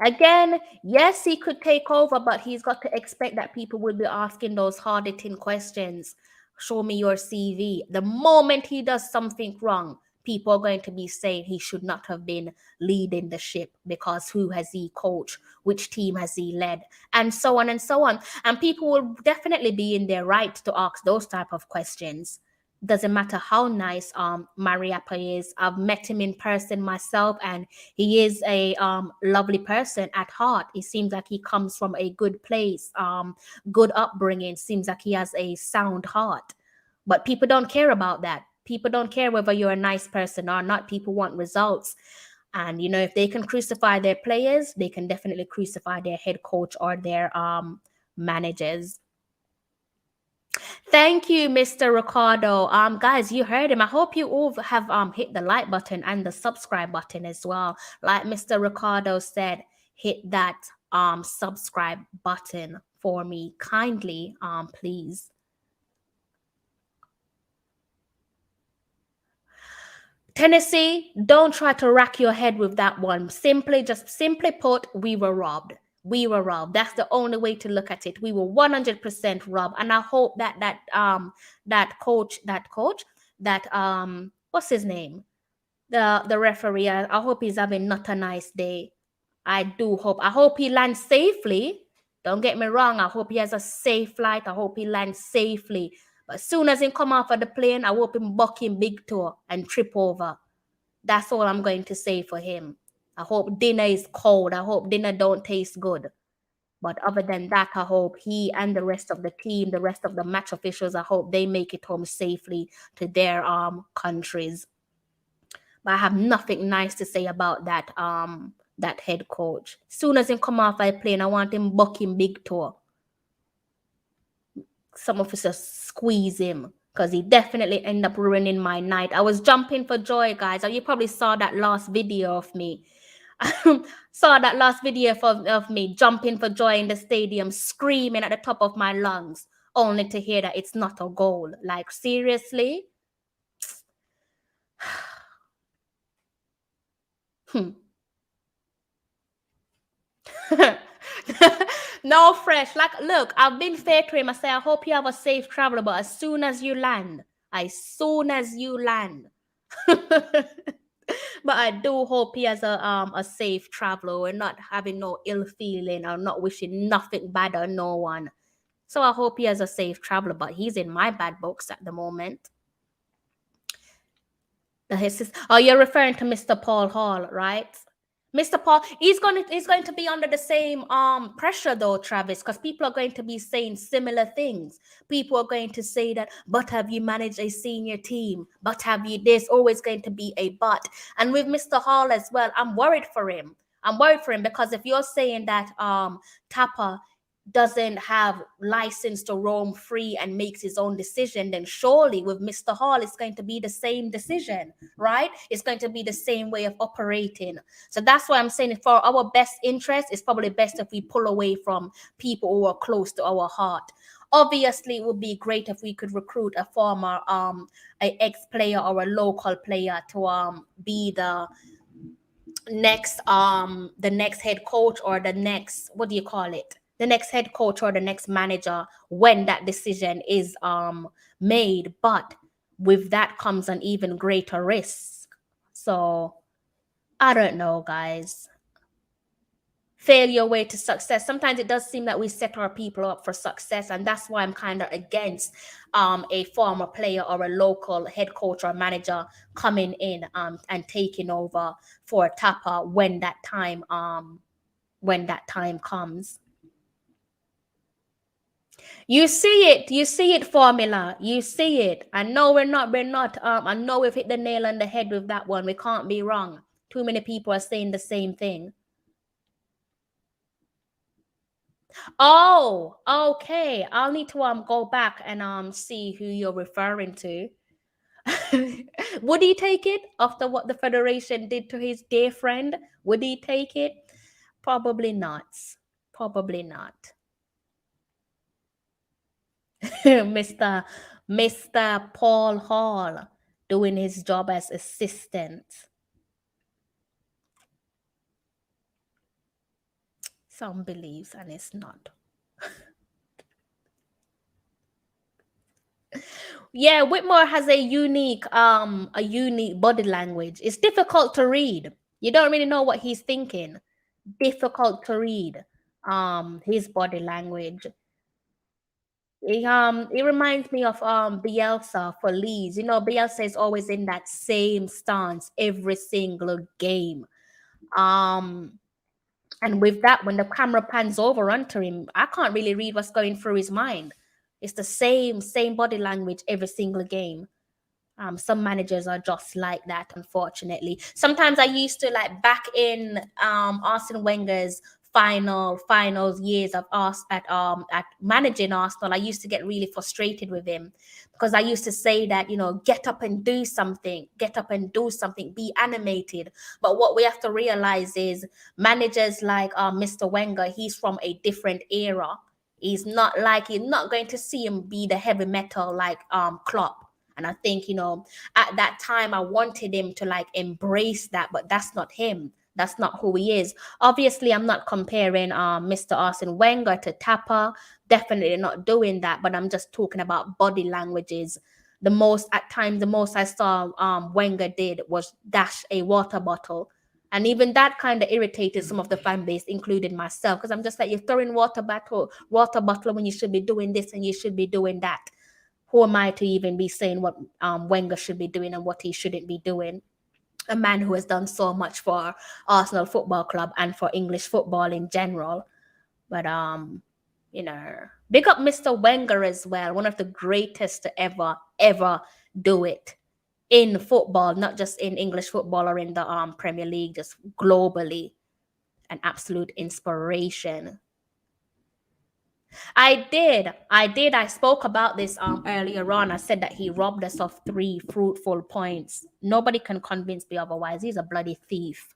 again, yes, he could take over, but he's got to expect that people will be asking those hard-hitting questions. Show me your CV. The moment he does something wrong, people are going to be saying he should not have been leading the ship because who has he coached? Which team has he led? And so on and so on. And people will definitely be in their right to ask those type of questions. Doesn't matter how nice Mariappa is. I've met him in person myself, and he is a lovely person at heart. It seems like he comes from a good place, good upbringing. Seems like he has a sound heart. But people don't care about that. People don't care whether you're a nice person or not. People want results. And you know, if they can crucify their players, they can definitely crucify their head coach or their managers. Thank you, Mr. Ricardo. Guys, you heard him. I hope you all have hit the like button and the subscribe button as well. Like Mr. Ricardo said, hit that subscribe button for me kindly, please. Tennessee, don't try to rack your head with that one. Simply put, we were robbed. We were robbed. That's the only way to look at it. We were 100% robbed. And I hope that coach, what's his name? The referee, I hope he's having not a nice day. I do hope. I hope he lands safely. Don't get me wrong. I hope he has a safe flight. I hope he lands safely. But as soon as he come off of the plane, I hope him buck him big toe and trip over. That's all I'm going to say for him. I hope dinner is cold. I hope dinner don't taste good. But other than that, I hope he and the rest of the team, the rest of the match officials, I hope they make it home safely to their countries. But I have nothing nice to say about that head coach. As soon as he come off a plane, I want him buck him big toe. Some officers squeeze him because he definitely end up ruining my night. I was jumping for joy, guys. You probably saw that last video of me. Saw that last video of me jumping for joy in the stadium, screaming at the top of my lungs, only to hear that it's not a goal. Like, seriously? No, fresh. Like, look, I've been fair to him. I say, I hope you have a safe travel, but as soon as you land. But I do hope he has a safe travel and not having no ill feeling or not wishing nothing bad on no one. So I hope he has a safe travel, but he's in my bad books at the moment. Oh, you're referring to Mr. Paul Hall, right? Mr. Paul, he's going to be under the same pressure though, Travis, because people are going to be saying similar things. People are going to say that, but have you managed a senior team? But have you? There's always going to be a but. And with Mr. Hall as well, I'm worried for him. I'm worried for him because if you're saying that Tapper doesn't have license to roam free and makes his own decision, then surely with Mr. Hall, it's going to be the same decision, right? It's going to be the same way of operating. So that's why I'm saying for our best interest, it's probably best if we pull away from people who are close to our heart. Obviously, it would be great if we could recruit a former a ex-player or a local player to be the next head coach or the next, what do you call it, the next head coach or the next manager when that decision is made. But with that comes an even greater risk. So I don't know, guys. Failure way to success. Sometimes it does seem that we set our people up for success, and that's why I'm kind of against a former player or a local head coach or manager coming in and taking over for Tapper when that time comes. You see it, Formula. You see it. I know we're not. I know we've hit the nail on the head with that one. We can't be wrong. Too many people are saying the same thing. Oh, okay. I'll need to go back and see who you're referring to. Would he take it after what the Federation did to his dear friend? Would he take it? Probably not. Probably not. Mr. Paul Hall doing his job as assistant. Some believes and it's not. Yeah, Whitmore has a unique body language. It's difficult to read. You don't really know what he's thinking. Difficult to read his body language. It reminds me of Bielsa for Leeds. You know, Bielsa is always in that same stance every single game. And with that, when the camera pans over onto him, I can't really read what's going through his mind. It's the same body language every single game. Some managers are just like that, unfortunately. Sometimes I used to, like, back in Arsene Wenger's finals years of us at managing Arsenal, I used to get really frustrated with him because I used to say that, you know, get up and do something, be animated. But what we have to realize is managers like Mr. Wenger, he's from a different era. He's not going to see him be the heavy metal like Klopp. And I think, you know, at that time, I wanted him to like embrace that, but that's not him. That's not who he is. Obviously, I'm not comparing Mr. Arsene Wenger to Tapper. Definitely not doing that. But I'm just talking about body languages. The most I saw Wenger did was dash a water bottle. And even that kind of irritated some of the fan base, including myself, because I'm just like, you're throwing water bottle when you should be doing this and you should be doing that. Who am I to even be saying what Wenger should be doing and what he shouldn't be doing? A man who has done so much for Arsenal Football Club and for English football in general. But you know, big up Mr. Wenger as well, one of the greatest to ever do it in football, not just in English football or in the Premier League, just globally. An absolute inspiration. I did. I spoke about this earlier on. I said that he robbed us of 3 fruitful points. Nobody can convince me otherwise. He's a bloody thief.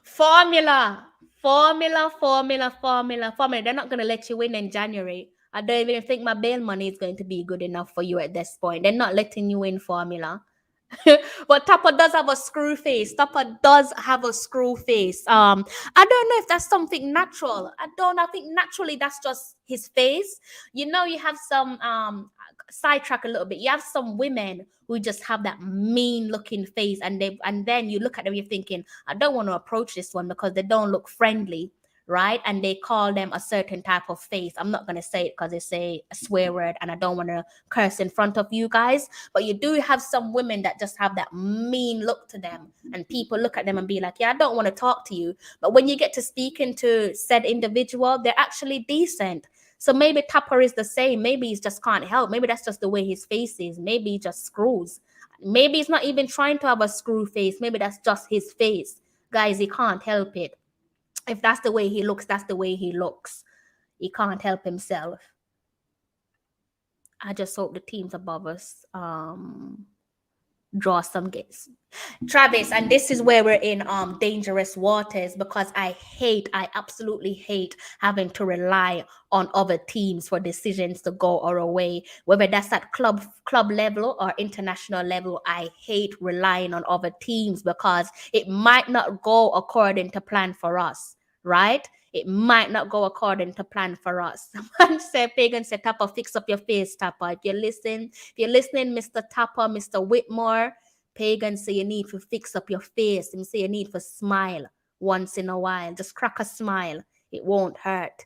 Formula. They're not going to let you in January. I don't even think my bail money is going to be good enough for you at this point. They're not letting you in, Formula. But Tapper does have a screw face. I don't know if that's something natural. I think naturally that's just his face. You know, you have some sidetrack a little bit. You have some women who just have that mean looking face, and then you look at them, you're thinking, I don't want to approach this one because they don't look friendly. right? And they call them a certain type of face. I'm not going to say it because it's a swear word and I don't want to curse in front of you guys, but you do have some women that just have that mean look to them, and people look at them and be like, yeah, I don't want to talk to you. But when you get to speaking to said individual, they're actually decent. So maybe Tapper is the same. Maybe he just can't help. Maybe that's just the way his face is. Maybe he just screws. Maybe he's not even trying to have a screw face. Maybe that's just his face. Guys, he can't help it. If that's the way he looks, that's the way he looks. He can't help himself. I just hope the teams above us draw some games. Travis, and this is where we're in dangerous waters, because I absolutely hate having to rely on other teams for decisions to go our way, whether that's at club level or international level. I hate relying on other teams because it might not go according to plan for us, right? It might not go according to plan for us. Someone said, Pagan said, Tapper, fix up your face, Tapper. If you're listening, Mr. Tapper, Mr. Whitmore, Pagan say you need to fix up your face. Him say you need to smile once in a while. Just crack a smile. It won't hurt.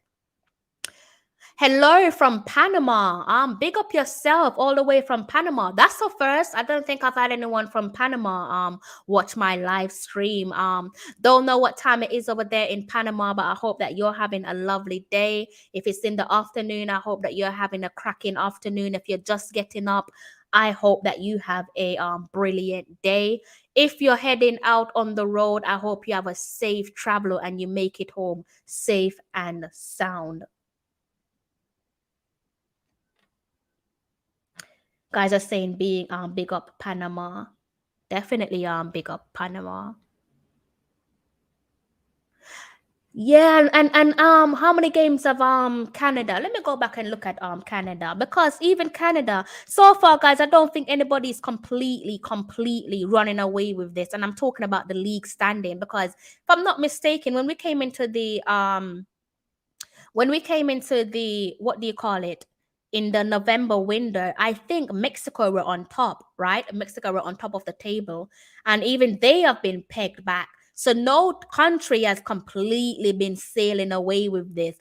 Hello from Panama. Big up yourself all the way from Panama. That's the first. I don't think I've had anyone from Panama watch my live stream. Don't know what time it is over there in Panama, but I hope that you're having a lovely day. If it's in the afternoon, I hope that you're having a cracking afternoon. If you're just getting up, I hope that you have a brilliant day. If you're heading out on the road, I hope you have a safe travel and you make it home safe and sound. Guys are saying being big up Panama. Definitely big up Panama. Yeah, and how many games of Canada? Let me go back and look at Canada, because even Canada so far, guys, I don't think anybody's completely running away with this. And I'm talking about the league standing, because if I'm not mistaken, when we came into the what do you call it, in the November window, I think Mexico were on top, right? Mexico were on top of the table, and even they have been pegged back. So no country has completely been sailing away with this.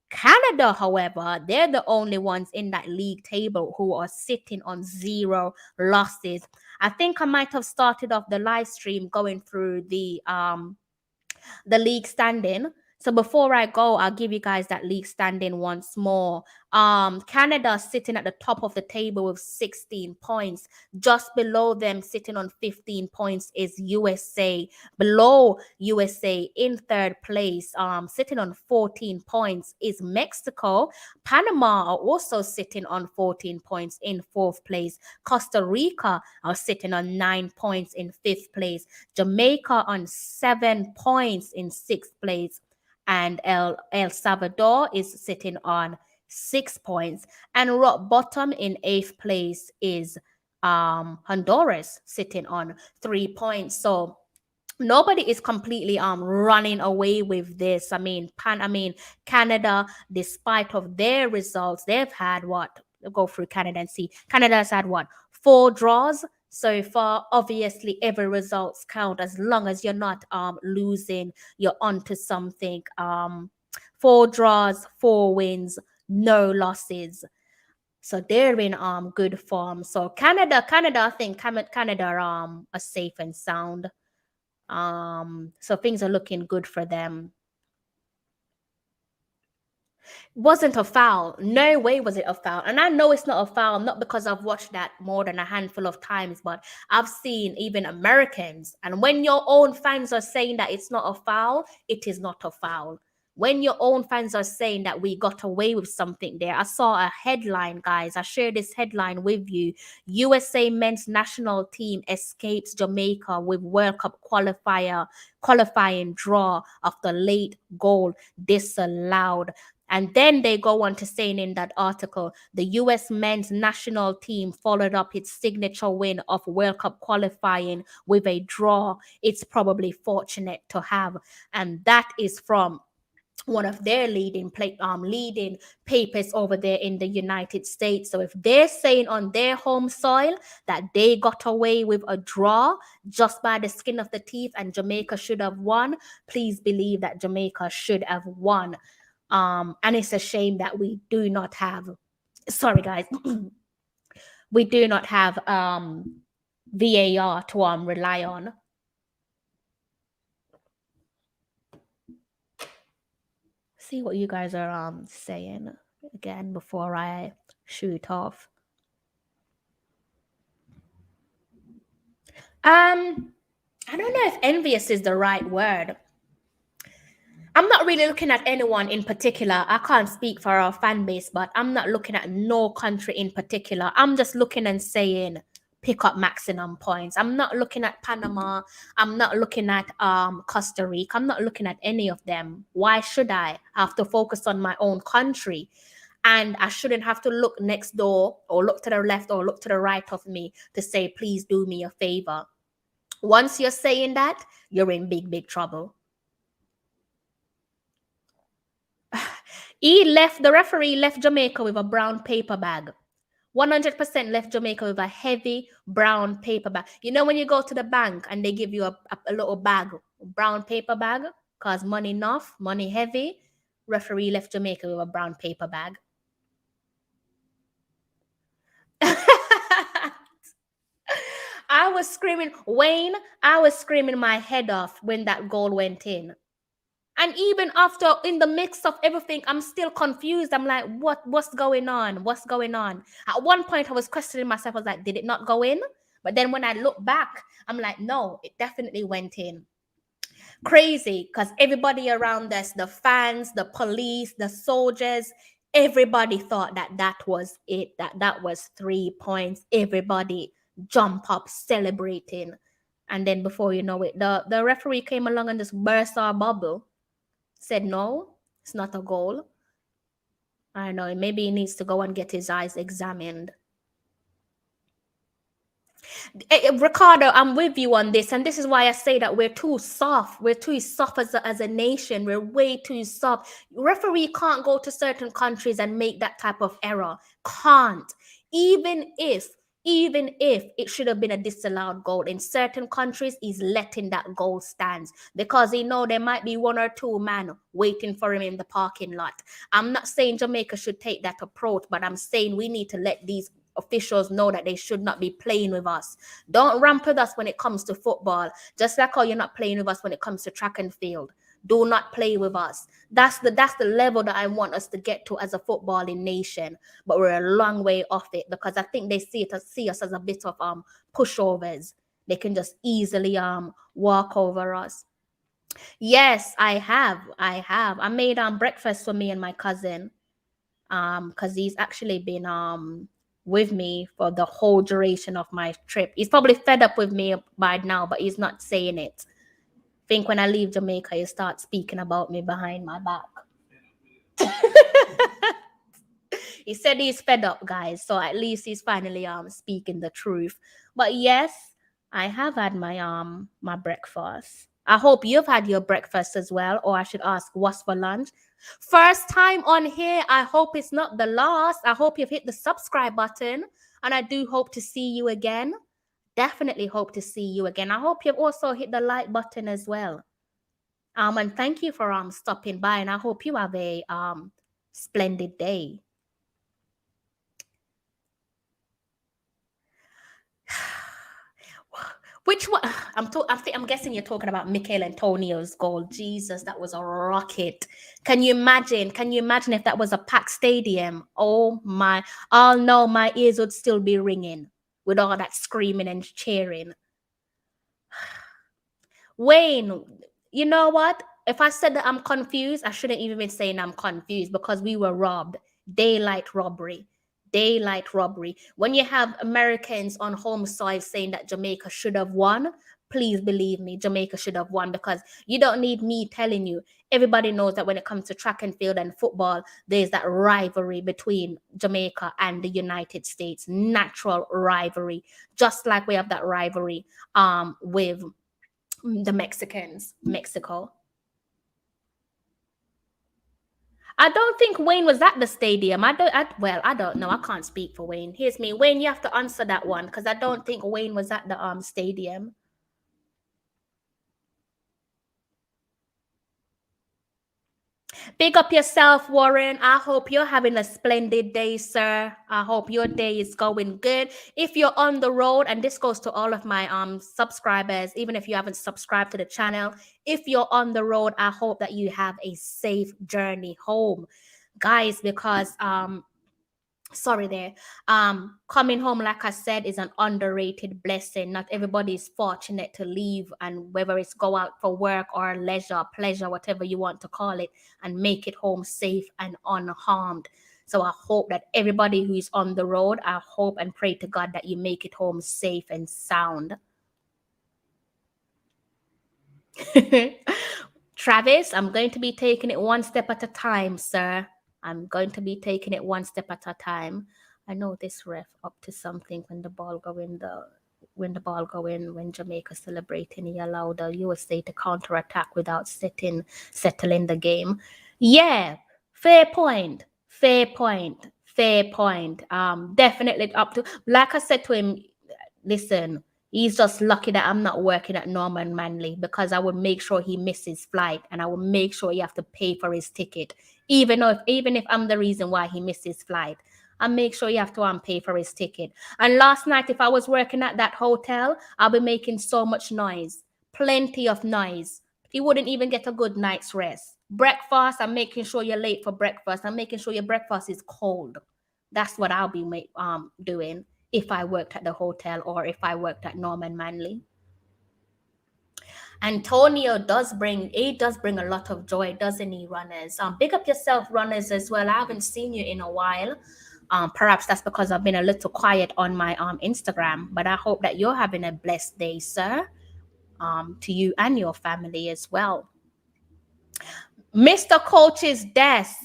Canada, however, they're the only ones in that league table who are sitting on 0 losses. I think I might have started off the live stream going through the league standing. So before I go, I'll give you guys that league standing once more. Canada sitting at the top of the table with 16 points. Just below them, sitting on 15 points, is USA. Below USA, in third place, sitting on 14 points, is Mexico. Panama are also sitting on 14 points in fourth place. Costa Rica are sitting on 9 points in fifth place. Jamaica on 7 points in sixth place. And El Salvador is sitting on 6 points. And rock bottom in eighth place is Honduras, sitting on 3 points. So nobody is completely running away with this. I mean, Canada, despite of their results, they've had what? Go through Canada and see. Canada's had what? 4 draws so far. Obviously, every results count. As long as you're not losing, you're onto something. 4 draws, 4 wins, no losses. So they're in good form. So Canada, I think Canada are safe and sound. So things are looking good for them. Wasn't a foul. No way was it a foul. And I know it's not a foul, not because I've watched that more than a handful of times, but I've seen even Americans. And when your own fans are saying that it's not a foul, it is not a foul. When your own fans are saying that we got away with something there. I saw a headline, guys. I shared this headline with you. USA men's national team escapes Jamaica with World Cup qualifying draw after late goal disallowed. And then they go on to saying in that article, the US men's national team followed up its signature win of World Cup qualifying with a draw. It's probably fortunate to have. And that is from one of their leading papers over there in the United States. So if they're saying on their home soil that they got away with a draw just by the skin of the teeth and Jamaica should have won, please believe that Jamaica should have won. And it's a shame that we do not have, sorry guys, we do not have VAR to rely on. See what you guys are saying again before I shoot off. I don't know if envious is the right word. I'm not really looking at anyone in particular. I can't speak for our fan base, but I'm not looking at no country in particular. I'm just looking and saying pick up maximum points. I'm not looking at Panama. I'm not looking at Costa Rica. I'm not looking at any of them. Why should I have to focus on my own country? And I shouldn't have to look next door or look to the left or look to the right of me to say, please do me a favor. Once you're saying that, you're in big, big trouble. The referee left Jamaica with a brown paper bag. 100% left Jamaica with a heavy brown paper bag. You know when you go to the bank and they give you a little bag, brown paper bag, cause money enough, money heavy. Referee left Jamaica with a brown paper bag. I was screaming, Wayne, I was screaming my head off when that goal went in. And even after, in the mix of everything, I'm still confused. I'm like, what's going on? What's going on? At one point, I was questioning myself. I was like, did it not go in? But then when I look back, I'm like, no, it definitely went in. Crazy, because everybody around us, the fans, the police, the soldiers, everybody thought that was it, that was 3 points. Everybody jump up celebrating. And then before you know it, the referee came along and just burst our bubble. Said, no, it's not a goal. I don't know, maybe he needs to go and get his eyes examined. Ricardo, I'm with you on this. And this is why I say that we're too soft. We're too soft as a nation. We're way too soft. Referee can't go to certain countries and make that type of error. Can't. Even if it should have been a disallowed goal in certain countries, he's letting that goal stand because he know there might be 1 or 2 men waiting for him in the parking lot. I'm not saying Jamaica should take that approach, but I'm saying we need to let these officials know that they should not be playing with us. Don't ramp with us when it comes to football, just like how you're not playing with us when it comes to track and field. Do not play with us. That's the level that I want us to get to as a footballing nation. But we're a long way off it because I think they see us as a bit of pushovers. They can just easily walk over us. Yes, I have. I made breakfast for me and my cousin. Because he's actually been with me for the whole duration of my trip. He's probably fed up with me by now, but he's not saying it. I think when I leave Jamaica, he starts speaking about me behind my back. He said he's fed up, guys. So at least he's finally speaking the truth. But yes, I have had my breakfast. I hope you've had your breakfast as well, or I should ask, what's for lunch? First time on here. I hope it's not the last. I hope you've hit the subscribe button, and I do hope to see you again. Definitely hope to see you again. I hope you've also hit the like button as well. And thank you for stopping by, and I hope you have a splendid day. Which one? I'm guessing you're talking about Michail Antonio's goal. Jesus, that was a rocket. Can you imagine? Can you imagine if that was a packed stadium? Oh my! Oh no, my ears would still be ringing with all that screaming and cheering. Wayne, you know what? If I said that I'm confused, I shouldn't even be saying I'm confused because we were robbed. Daylight robbery. Daylight robbery. When you have Americans on home soil saying that Jamaica should have won, please believe me, Jamaica should have won because you don't need me telling you. Everybody knows that when it comes to track and field and football, there's that rivalry between Jamaica and the United States. Natural rivalry. Just like we have that rivalry with the Mexicans, Mexico. I don't think Wayne was at the stadium. I don't know. I can't speak for Wayne. Here's me. Wayne, you have to answer that one because I don't think Wayne was at the stadium. Big up yourself, Warren. I hope you're having a splendid day, sir. I hope your day is going good. If you're on the road, and this goes to all of my subscribers, even if you haven't subscribed to the channel, if you're on the road, I hope that you have a safe journey home, guys, because sorry there, coming home, like I said, is an underrated blessing. Not everybody is fortunate to leave, and whether it's go out for work or leisure, pleasure, whatever you want to call it, and make it home safe and unharmed. So I hope that everybody who is on the road, I hope and pray to God that you make it home safe and sound. Travis, I'm going to be taking it one step at a time, sir. I'm going to be taking it one step at a time. I know this ref up to something when the ball go in when Jamaica celebrating, he allowed the USA to counterattack without settling the game. Yeah, fair point. Fair point. Fair point. Definitely up to, like I said to him, listen, he's just lucky that I'm not working at Norman Manley, because I would make sure he misses flight, and I would make sure he have to pay for his ticket. Even if I'm the reason why he missed his flight, I make sure you have to pay for his ticket. And last night, if I was working at that hotel, I'll be making so much noise, plenty of noise. He wouldn't even get a good night's rest. Breakfast, I'm making sure you're late for breakfast. I'm making sure your breakfast is cold. That's what I'll be doing if I worked at the hotel or if I worked at Norman Manley. Antonio does bring a lot of joy, doesn't he, runners? Big up yourself, runners, as well. I haven't seen you in a while. Perhaps that's because I've been a little quiet on my Instagram, but I hope that you're having a blessed day, sir. To you and your family as well. Mr. Coach's desk.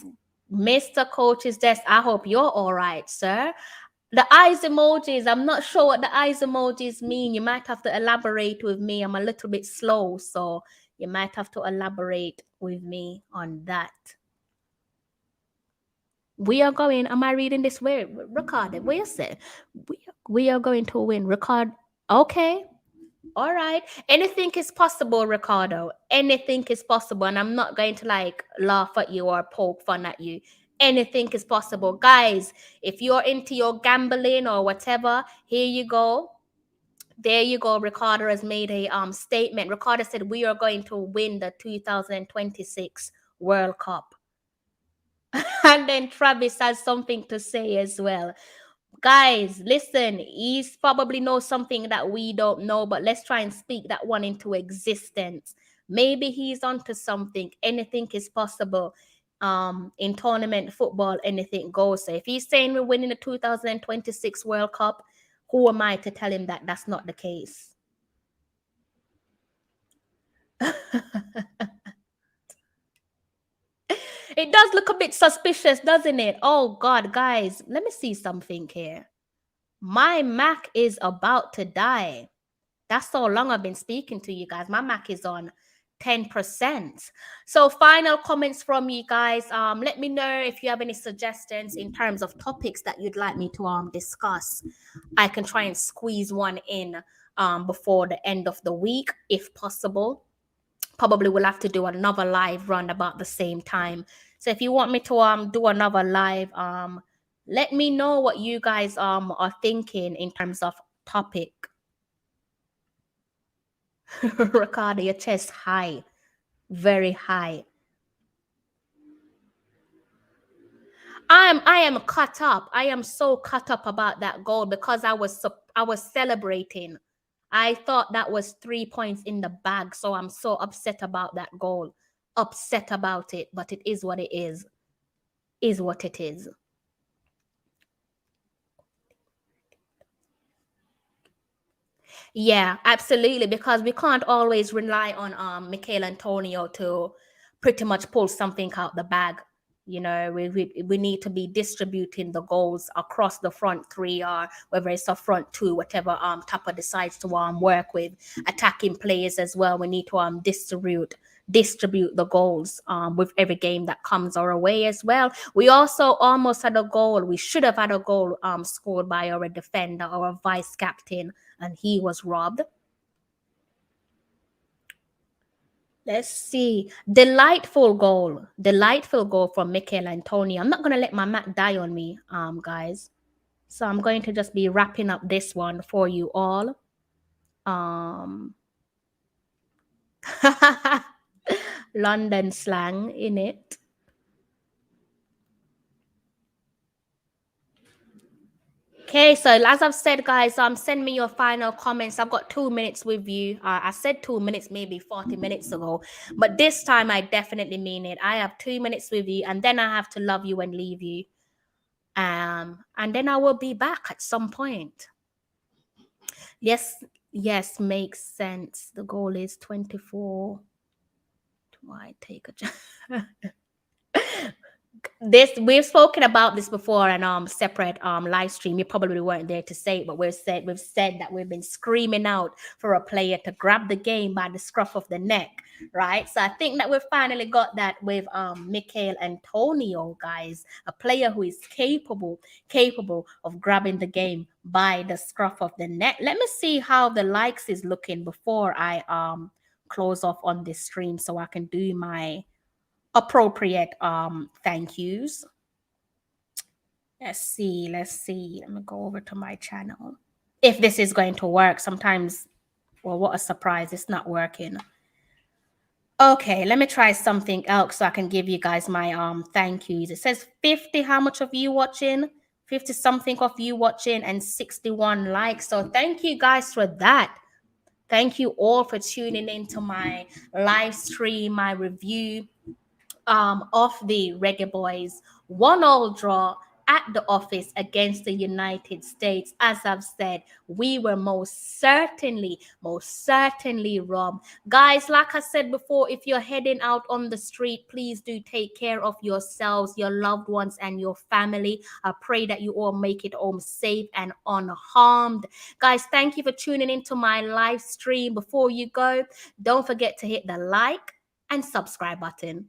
Mr. Coach's desk, I hope you're all right, sir. The eyes emojis, I'm not sure what the eyes emojis mean. You might have to elaborate with me. I'm a little bit slow, so you might have to elaborate with me on that. We are going, am I reading this way? Record, what you say? We are going to win. Record, okay. All right. Anything is possible, Ricardo. Anything is possible. And I'm not going to like laugh at you or poke fun at you. Anything is possible. Guys, if you're into your gambling or whatever, here you go. There you go. Ricardo has made a statement. Ricardo said we are going to win the 2026 World Cup. And then Travis has something to say as well. Guys, listen, he's probably knows something that we don't know, but let's try and speak that one into existence. Maybe he's onto something. Anything is possible. In tournament football, anything goes. So if he's saying we're winning the 2026 World Cup, who am I to tell him that that's not the case? It does look a bit suspicious, doesn't it? Oh God, guys, let me see something here. My Mac is about to die. That's so long I've been speaking to you guys. My Mac is on 10%. So final comments from you guys. Let me know if you have any suggestions in terms of topics that you'd like me to discuss. I can try and squeeze one in before the end of the week if possible. Probably will have to do another live run about the same time. So if you want me to do another live, let me know what you guys are thinking in terms of topic. Ricardo, your chest high, very high. I am cut up. I am so cut up about that goal because I was celebrating. I thought that was 3 points in the bag, so I'm so upset about that goal. Upset about it, but it is what it is. Is what it is. Yeah, absolutely, because we can't always rely on Michail Antonio to pretty much pull something out the bag. You know, we need to be distributing the goals across the front three, or whether it's a front two, whatever Tapa decides to work with. Attacking players as well. We need to distribute the goals with every game that comes our way as well. We also almost had a goal. We should have had a goal scored by our defender, our vice captain, and he was robbed. Let's see. Delightful goal. Delightful goal from Michail Antonio. I'm not going to let my Mac die on me, guys. So I'm going to just be wrapping up this one for you all. London slang in it. Okay, so as I've said, guys, send me your final comments. I've got 2 minutes with you. I said 2 minutes, maybe 40 minutes ago, but this time I definitely mean it. I have 2 minutes with you, and then I have to love you and leave you. And then I will be back at some point. Yes, makes sense. The goal is 24. Why take a we've spoken about this before in separate live stream. You probably weren't there to say it, but we've said that we've been screaming out for a player to grab the game by the scruff of the neck, right? So I think that we've finally got that with Michail Antonio, guys, a player who is capable of grabbing the game by the scruff of the neck. Let me see how the likes is looking before I close off on this stream, so I can do my appropriate thank yous. Let's see. Let me go over to my channel. If this is going to work. Sometimes, well, what a surprise, it's not working. Okay, let me try something else so I can give you guys my thank yous. It says 50, how much of you watching? 50 something of you watching, and 61 likes. So thank you guys for that. Thank you all for tuning into my live stream, my review of the Reggae Boyz 1-1 draw at the office against the United States. As I've said, we were most certainly robbed. Guys, like I said before, if you're heading out on the street, please do take care of yourselves, your loved ones, and your family. I pray that you all make it home safe and unharmed. Guys, thank you for tuning into my live stream. Before you go, don't forget to hit the like and subscribe button.